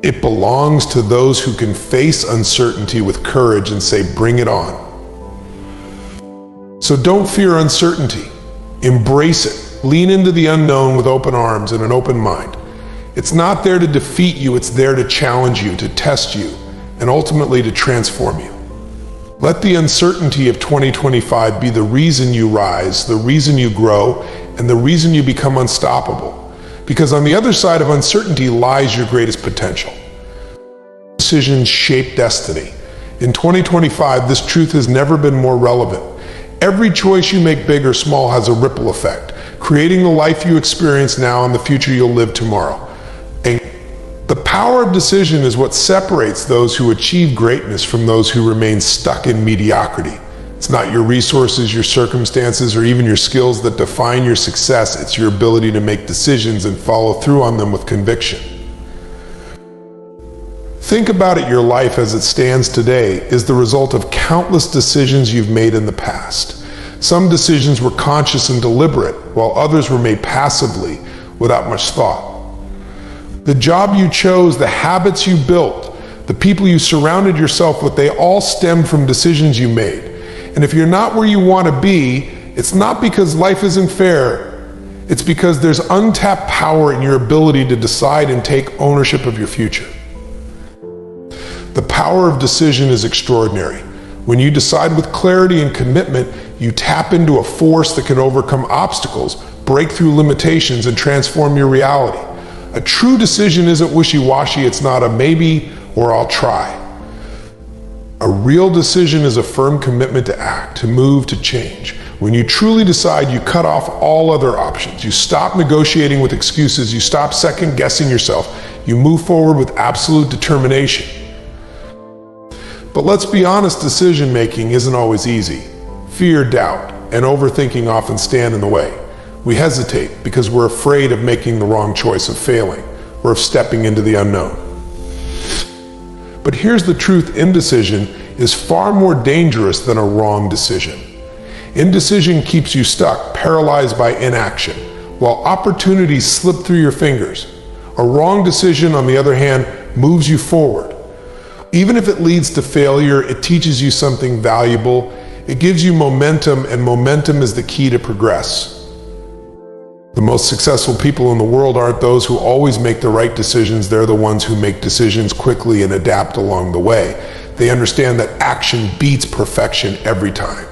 It belongs to those who can face uncertainty with courage and say, bring it on. So don't fear uncertainty. Embrace it. Lean into the unknown with open arms and an open mind. It's not there to defeat you, it's there to challenge you, to test you, and ultimately to transform you. Let the uncertainty of 2025 be the reason you rise, the reason you grow, and the reason you become unstoppable. Because on the other side of uncertainty lies your greatest potential. Decisions shape destiny. In 2025, this truth has never been more relevant. Every choice you make, big or small, has a ripple effect, creating the life you experience now and the future you'll live tomorrow. And the power of decision is what separates those who achieve greatness from those who remain stuck in mediocrity. It's not your resources, your circumstances, or even your skills that define your success. It's your ability to make decisions and follow through on them with conviction. Think about it. Your life as it stands today is the result of countless decisions you've made in the past. Some decisions were conscious and deliberate, while others were made passively, without much thought. The job you chose, the habits you built, the people you surrounded yourself with, they all stemmed from decisions you made. And if you're not where you want to be, it's not because life isn't fair. It's because there's untapped power in your ability to decide and take ownership of your future. The power of decision is extraordinary. When you decide with clarity and commitment, you tap into a force that can overcome obstacles, break through limitations, and transform your reality. A true decision isn't wishy-washy. It's not a maybe or I'll try. A real decision is a firm commitment to act, to move, to change. When you truly decide, you cut off all other options. You stop negotiating with excuses. You stop second-guessing yourself. You move forward with absolute determination. But let's be honest, decision-making isn't always easy. Fear, doubt, and overthinking often stand in the way. We hesitate because we're afraid of making the wrong choice, of failing, or of stepping into the unknown. But here's the truth: indecision is far more dangerous than a wrong decision. Indecision keeps you stuck, paralyzed by inaction, while opportunities slip through your fingers. A wrong decision, on the other hand, moves you forward. Even if it leads to failure, it teaches you something valuable. It gives you momentum, and momentum is the key to progress. The most successful people in the world aren't those who always make the right decisions. They're the ones who make decisions quickly and adapt along the way. They understand that action beats perfection every time.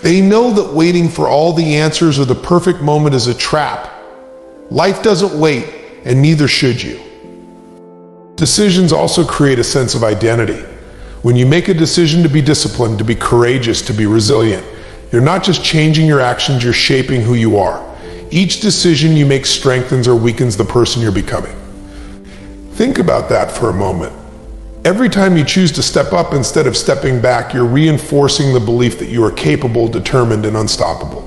They know that waiting for all the answers or the perfect moment is a trap. Life doesn't wait, and neither should you. Decisions also create a sense of identity. When you make a decision to be disciplined, to be courageous, to be resilient, you're not just changing your actions, you're shaping who you are. Each decision you make strengthens or weakens the person you're becoming. Think about that for a moment. Every time you choose to step up instead of stepping back, you're reinforcing the belief that you are capable, determined, and unstoppable.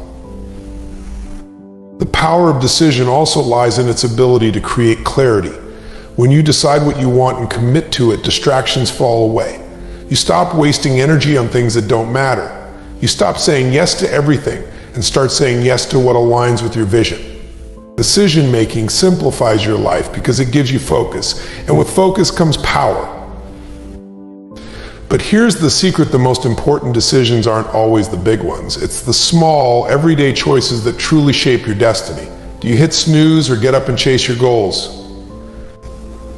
The power of decision also lies in its ability to create clarity. When you decide what you want and commit to it, distractions fall away. You stop wasting energy on things that don't matter. You stop saying yes to everything and start saying yes to what aligns with your vision. Decision-making simplifies your life because it gives you focus, and with focus comes power. But here's the secret: the most important decisions aren't always the big ones. It's the small, everyday choices that truly shape your destiny. Do you hit snooze or get up and chase your goals?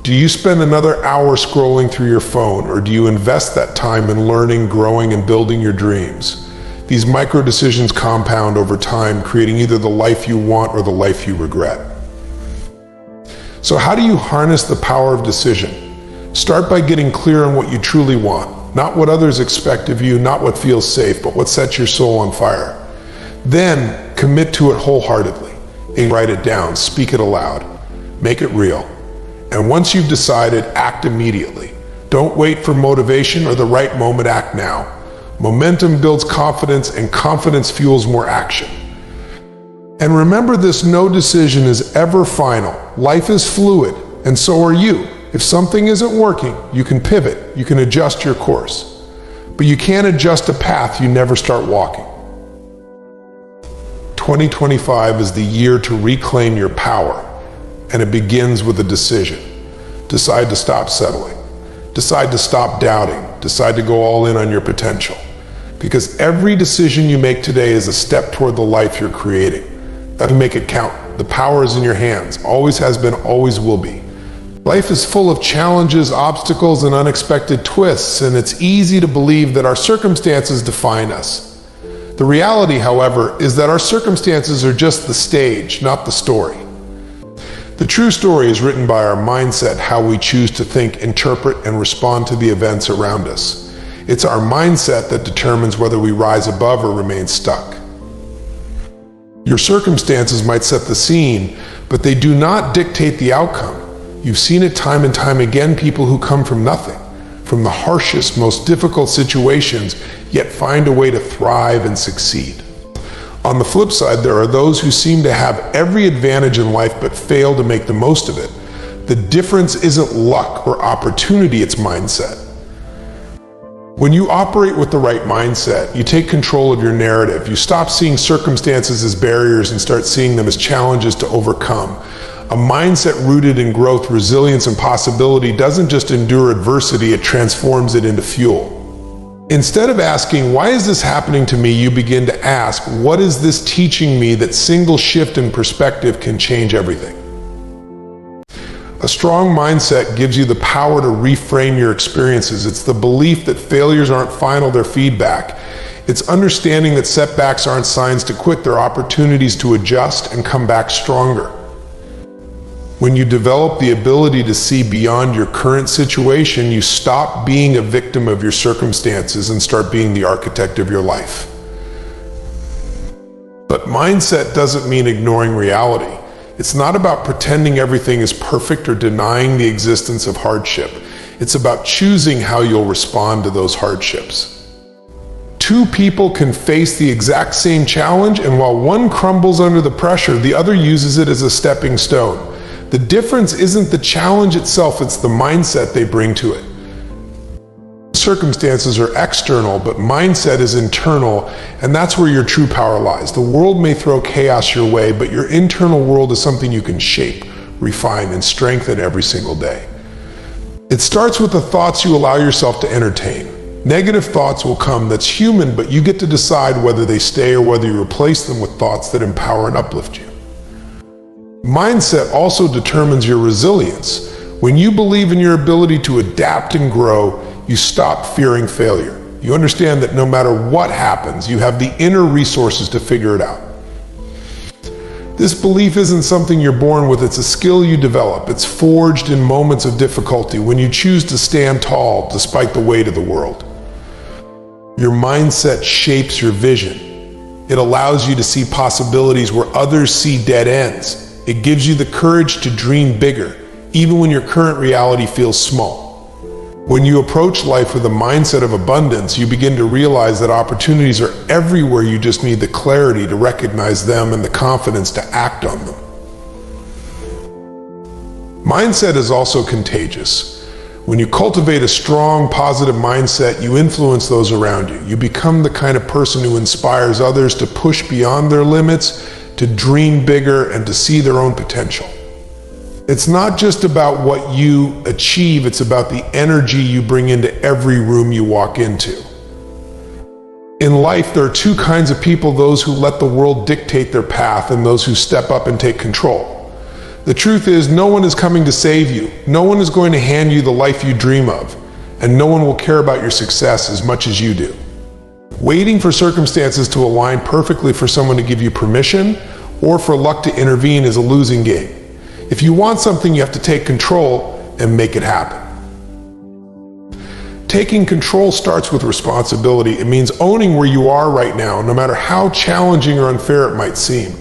Do you spend another hour scrolling through your phone, or do you invest that time in learning, growing, and building your dreams? These micro decisions compound over time, creating either the life you want or the life you regret. So how do you harness the power of decision? Start by getting clear on what you truly want. Not what others expect of you, not what feels safe, but what sets your soul on fire. Then commit to it wholeheartedly. And write it down, speak it aloud, make it real. And once you've decided, act immediately. Don't wait for motivation or the right moment, act now. Momentum builds confidence, and confidence fuels more action. And remember this, no decision is ever final. Life is fluid, and so are you. If something isn't working, you can pivot, you can adjust your course. But you can't adjust a path you never start walking. 2025 is the year to reclaim your power, and it begins with a decision. Decide to stop settling. Decide to stop doubting. Decide to go all in on your potential. Because every decision you make today is a step toward the life you're creating. That make it count. The power is in your hands. Always has been, always will be. Life is full of challenges, obstacles, and unexpected twists, and it's easy to believe that our circumstances define us. The reality, however, is that our circumstances are just the stage, not the story. The true story is written by our mindset, how we choose to think, interpret, and respond to the events around us. It's our mindset that determines whether we rise above or remain stuck. Your circumstances might set the scene, but they do not dictate the outcome. You've seen it time and time again, people who come from nothing, from the harshest, most difficult situations, yet find a way to thrive and succeed. On the flip side, there are those who seem to have every advantage in life but fail to make the most of it. The difference isn't luck or opportunity, it's mindset. When you operate with the right mindset, you take control of your narrative. You stop seeing circumstances as barriers and start seeing them as challenges to overcome. A mindset rooted in growth, resilience, and possibility doesn't just endure adversity, it transforms it into fuel. Instead of asking, why is this happening to me, you begin to ask, what is this teaching me? That single shift in perspective can change everything. A strong mindset gives you the power to reframe your experiences. It's the belief that failures aren't final, they're feedback. It's understanding that setbacks aren't signs to quit, they're opportunities to adjust and come back stronger. When you develop the ability to see beyond your current situation, you stop being a victim of your circumstances and start being the architect of your life. But mindset doesn't mean ignoring reality. It's not about pretending everything is perfect or denying the existence of hardship. It's about choosing how you'll respond to those hardships. Two people can face the exact same challenge, and while one crumbles under the pressure, the other uses it as a stepping stone. The difference isn't the challenge itself, it's the mindset they bring to it. Circumstances are external, but mindset is internal, and that's where your true power lies. The world may throw chaos your way, but your internal world is something you can shape, refine, and strengthen every single day. It starts with the thoughts you allow yourself to entertain. Negative thoughts will come, that's human, but you get to decide whether they stay or whether you replace them with thoughts that empower and uplift you. Mindset also determines your resilience. When you believe in your ability to adapt and grow, you stop fearing failure. You understand that no matter what happens, you have the inner resources to figure it out. This belief isn't something you're born with, it's a skill you develop. It's forged in moments of difficulty, when you choose to stand tall despite the weight of the world. Your mindset shapes your vision. It allows you to see possibilities where others see dead ends. It gives you the courage to dream bigger, even when your current reality feels small. When you approach life with a mindset of abundance, you begin to realize that opportunities are everywhere. You just need the clarity to recognize them and the confidence to act on them. Mindset is also contagious. When you cultivate a strong, positive mindset, you influence those around you. You become the kind of person who inspires others to push beyond their limits, to dream bigger, and to see their own potential. It's not just about what you achieve, it's about the energy you bring into every room you walk into. In life, there are two kinds of people: those who let the world dictate their path and those who step up and take control. The truth is, no one is coming to save you. No one is going to hand you the life you dream of, and no one will care about your success as much as you do. Waiting for circumstances to align perfectly for someone to give you permission or for luck to intervene is a losing game. If you want something, you have to take control and make it happen. Taking control starts with responsibility. It means owning where you are right now, no matter how challenging or unfair it might seem.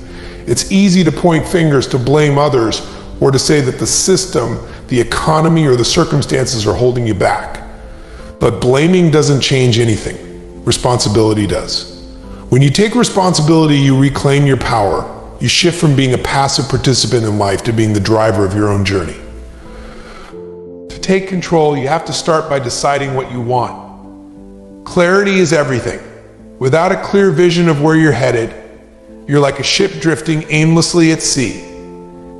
It's easy to point fingers, to blame others, or to say that the system, the economy, or the circumstances are holding you back. But blaming doesn't change anything. Responsibility does. When you take responsibility, you reclaim your power. You shift from being a passive participant in life to being the driver of your own journey. To take control, you have to start by deciding what you want. Clarity is everything. Without a clear vision of where you're headed, you're like a ship drifting aimlessly at sea.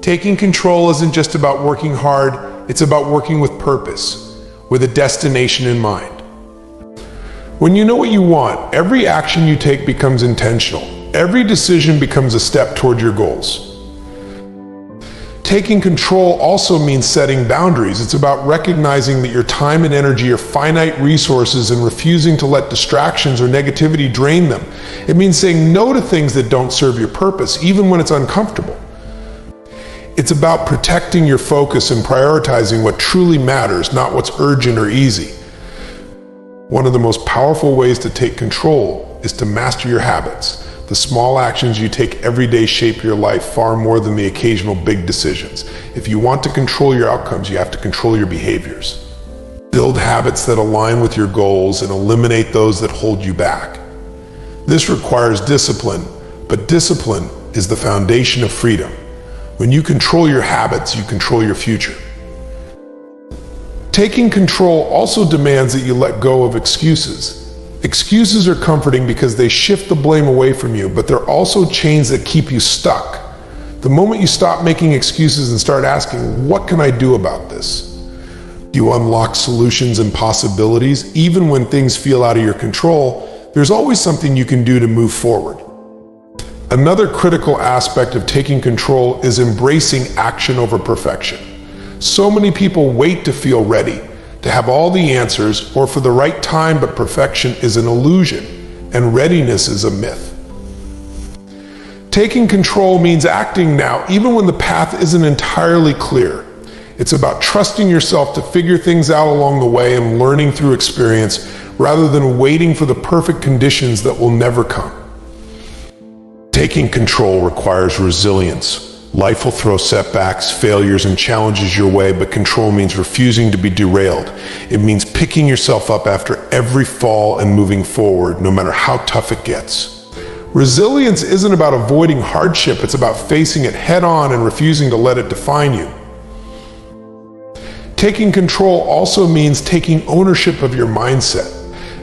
Taking control isn't just about working hard, it's about working with purpose, with a destination in mind. When you know what you want, every action you take becomes intentional. Every decision becomes a step toward your goals. Taking control also means setting boundaries. It's about recognizing that your time and energy are finite resources and refusing to let distractions or negativity drain them. It means saying no to things that don't serve your purpose, even when it's uncomfortable. It's about protecting your focus and prioritizing what truly matters, not what's urgent or easy. One of the most powerful ways to take control is to master your habits. The small actions you take every day shape your life far more than the occasional big decisions. If you want to control your outcomes, you have to control your behaviors. Build habits that align with your goals and eliminate those that hold you back. This requires discipline, but discipline is the foundation of freedom. When you control your habits, you control your future. Taking control also demands that you let go of excuses. Excuses are comforting because they shift the blame away from you, but they're also chains that keep you stuck. The moment you stop making excuses and start asking, what can I do about this? You unlock solutions and possibilities. Even when things feel out of your control, there's always something you can do to move forward. Another critical aspect of taking control is embracing action over perfection. So many people wait to feel ready, to have all the answers, or for the right time, but perfection is an illusion, and readiness is a myth. Taking control means acting now, even when the path isn't entirely clear. It's about trusting yourself to figure things out along the way and learning through experience, rather than waiting for the perfect conditions that will never come. Taking control requires resilience. Life will throw setbacks, failures, and challenges your way, but control means refusing to be derailed. It means picking yourself up after every fall and moving forward, no matter how tough it gets. Resilience isn't about avoiding hardship, it's about facing it head on and refusing to let it define you. Taking control also means taking ownership of your mindset.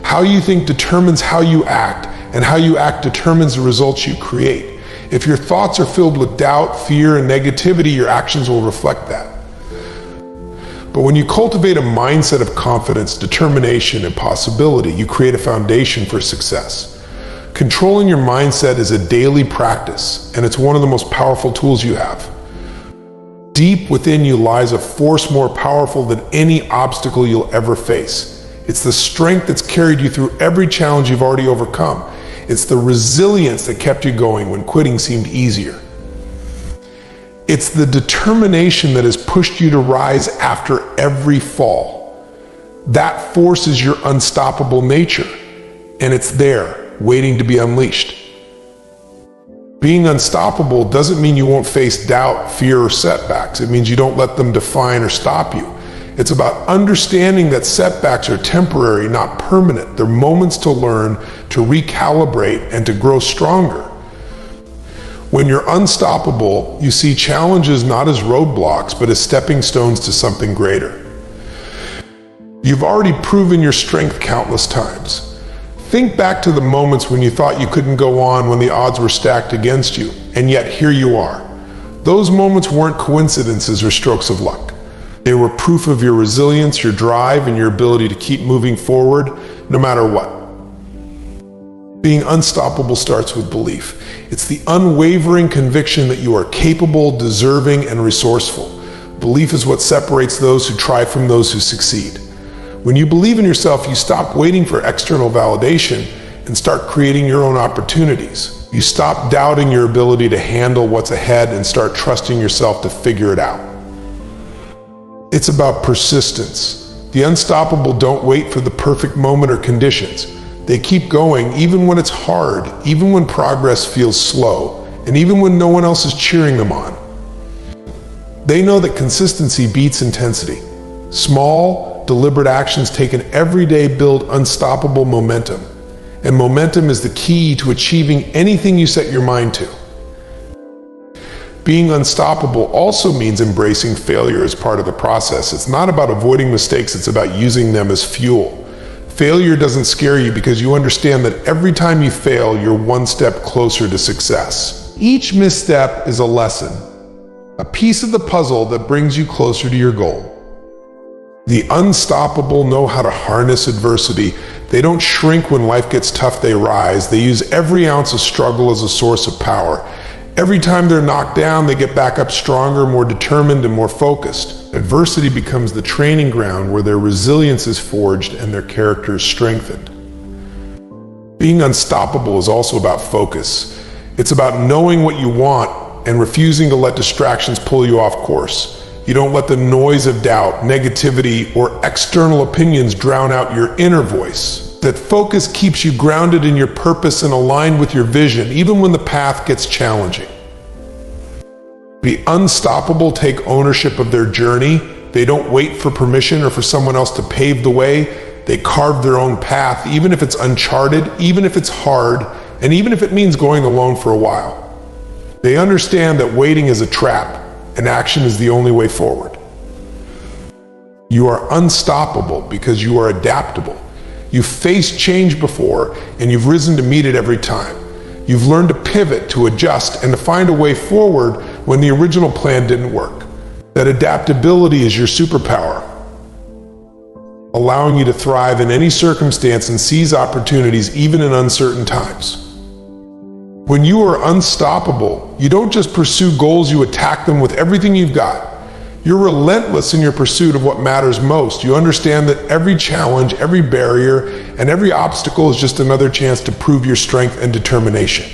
How you think determines how you act, and how you act determines the results you create. If your thoughts are filled with doubt, fear, and negativity, your actions will reflect that. But when you cultivate a mindset of confidence, determination, and possibility, you create a foundation for success. Controlling your mindset is a daily practice, and it's one of the most powerful tools you have. Deep within you lies a force more powerful than any obstacle you'll ever face. It's the strength that's carried you through every challenge you've already overcome. It's the resilience that kept you going when quitting seemed easier. It's the determination that has pushed you to rise after every fall. That force is your unstoppable nature, and it's there, waiting to be unleashed. Being unstoppable doesn't mean you won't face doubt, fear, or setbacks. It means you don't let them define or stop you. It's about understanding that setbacks are temporary, not permanent. They're moments to learn, to recalibrate, and to grow stronger. When you're unstoppable, you see challenges not as roadblocks, but as stepping stones to something greater. You've already proven your strength countless times. Think back to the moments when you thought you couldn't go on, when the odds were stacked against you, and yet here you are. Those moments weren't coincidences or strokes of luck. They were proof of your resilience, your drive, and your ability to keep moving forward, no matter what. Being unstoppable starts with belief. It's the unwavering conviction that you are capable, deserving, and resourceful. Belief is what separates those who try from those who succeed. When you believe in yourself, you stop waiting for external validation and start creating your own opportunities. You stop doubting your ability to handle what's ahead and start trusting yourself to figure it out. It's about persistence. The unstoppable don't wait for the perfect moment or conditions. They keep going even when it's hard, even when progress feels slow, and even when no one else is cheering them on. They know that consistency beats intensity. Small, deliberate actions taken every day build unstoppable momentum. And momentum is the key to achieving anything you set your mind to. Being unstoppable also means embracing failure as part of the process. It's not about avoiding mistakes, it's about using them as fuel. Failure doesn't scare you because you understand that every time you fail, you're one step closer to success. Each misstep is a lesson, a piece of the puzzle that brings you closer to your goal. The unstoppable know how to harness adversity. They don't shrink when life gets tough, they rise. They use every ounce of struggle as a source of power. Every time they're knocked down, they get back up stronger, more determined, and more focused. Adversity becomes the training ground where their resilience is forged and their character is strengthened. Being unstoppable is also about focus. It's about knowing what you want and refusing to let distractions pull you off course. You don't let the noise of doubt, negativity, or external opinions drown out your inner voice. That focus keeps you grounded in your purpose and aligned with your vision, even when the path gets challenging. The unstoppable take ownership of their journey. They don't wait for permission or for someone else to pave the way. They carve their own path, even if it's uncharted, even if it's hard, and even if it means going alone for a while. They understand that waiting is a trap, and action is the only way forward. You are unstoppable because you are adaptable. You've faced change before, and you've risen to meet it every time. You've learned to pivot, to adjust, and to find a way forward when the original plan didn't work. That adaptability is your superpower, allowing you to thrive in any circumstance and seize opportunities even in uncertain times. When you are unstoppable, you don't just pursue goals, you attack them with everything you've got. You're relentless in your pursuit of what matters most. You understand that every challenge, every barrier, and every obstacle is just another chance to prove your strength and determination.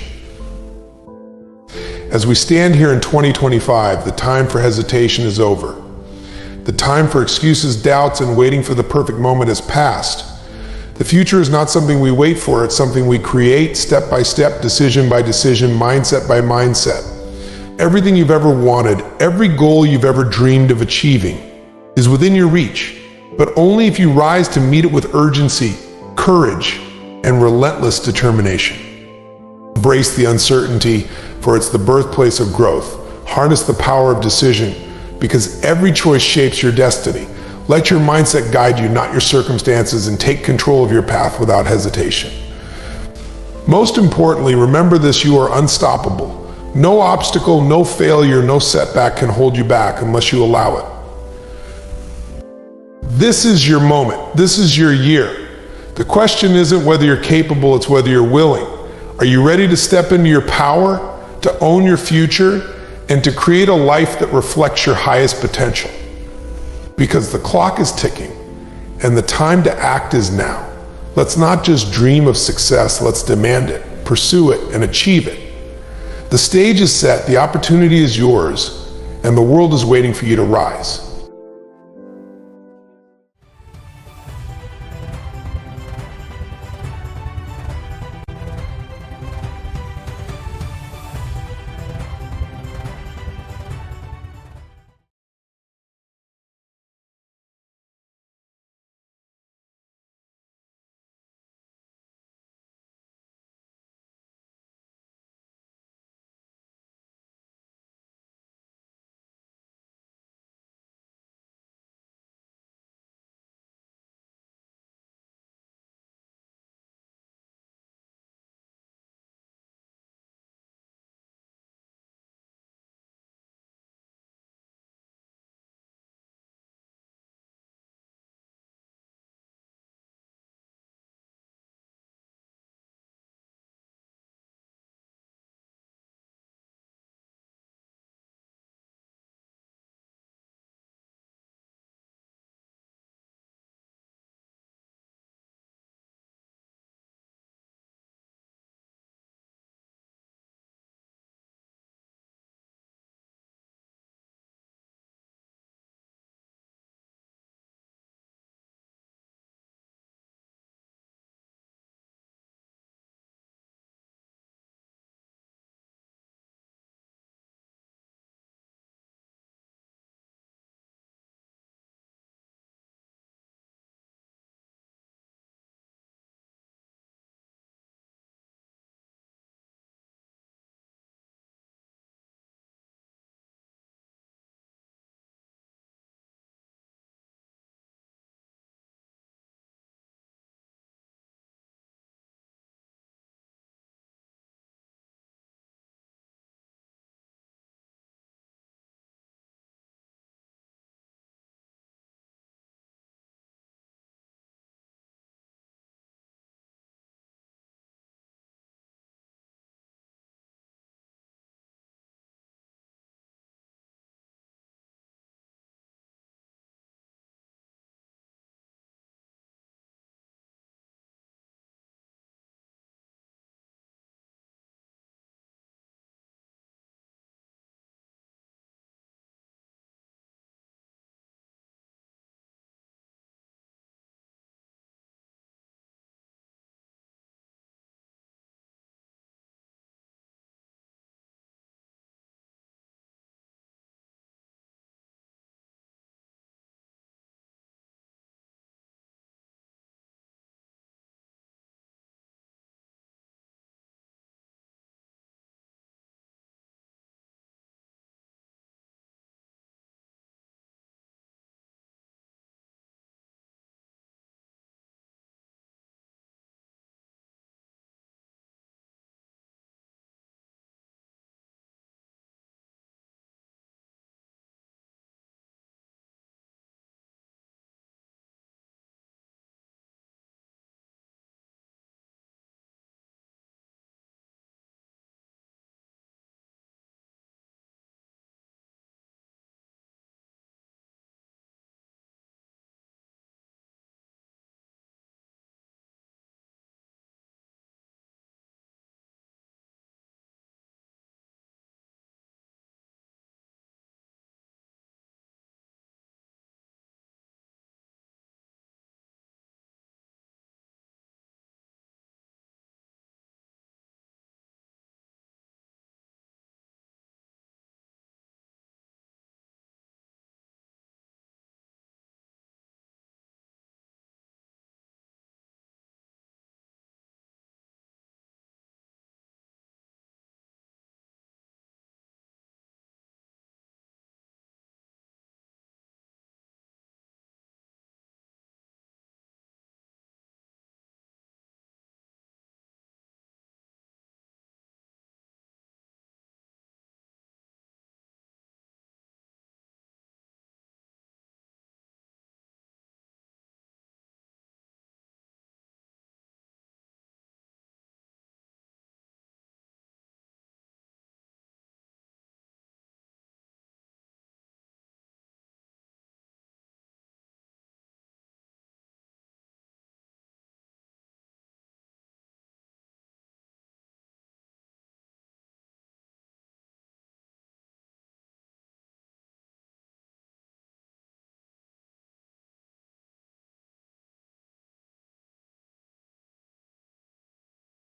As we stand here in 2025, the time for hesitation is over. The time for excuses, doubts, and waiting for the perfect moment has passed. The future is not something we wait for, it's something we create step by step, decision by decision, mindset by mindset. Everything you've ever wanted, every goal you've ever dreamed of achieving is within your reach, but only if you rise to meet it with urgency, courage, and relentless determination. Embrace the uncertainty, for it's the birthplace of growth. Harness the power of decision, because every choice shapes your destiny. Let your mindset guide you, not your circumstances, and take control of your path without hesitation. Most importantly, remember this: you are unstoppable. No obstacle, no failure, no setback can hold you back unless you allow it. This is your moment. This is your year. The question isn't whether you're capable, it's whether you're willing. Are you ready to step into your power, to own your future, and to create a life that reflects your highest potential? Because the clock is ticking, and the time to act is now. Let's not just dream of success, let's demand it, pursue it, and achieve it. The stage is set, the opportunity is yours, and the world is waiting for you to rise.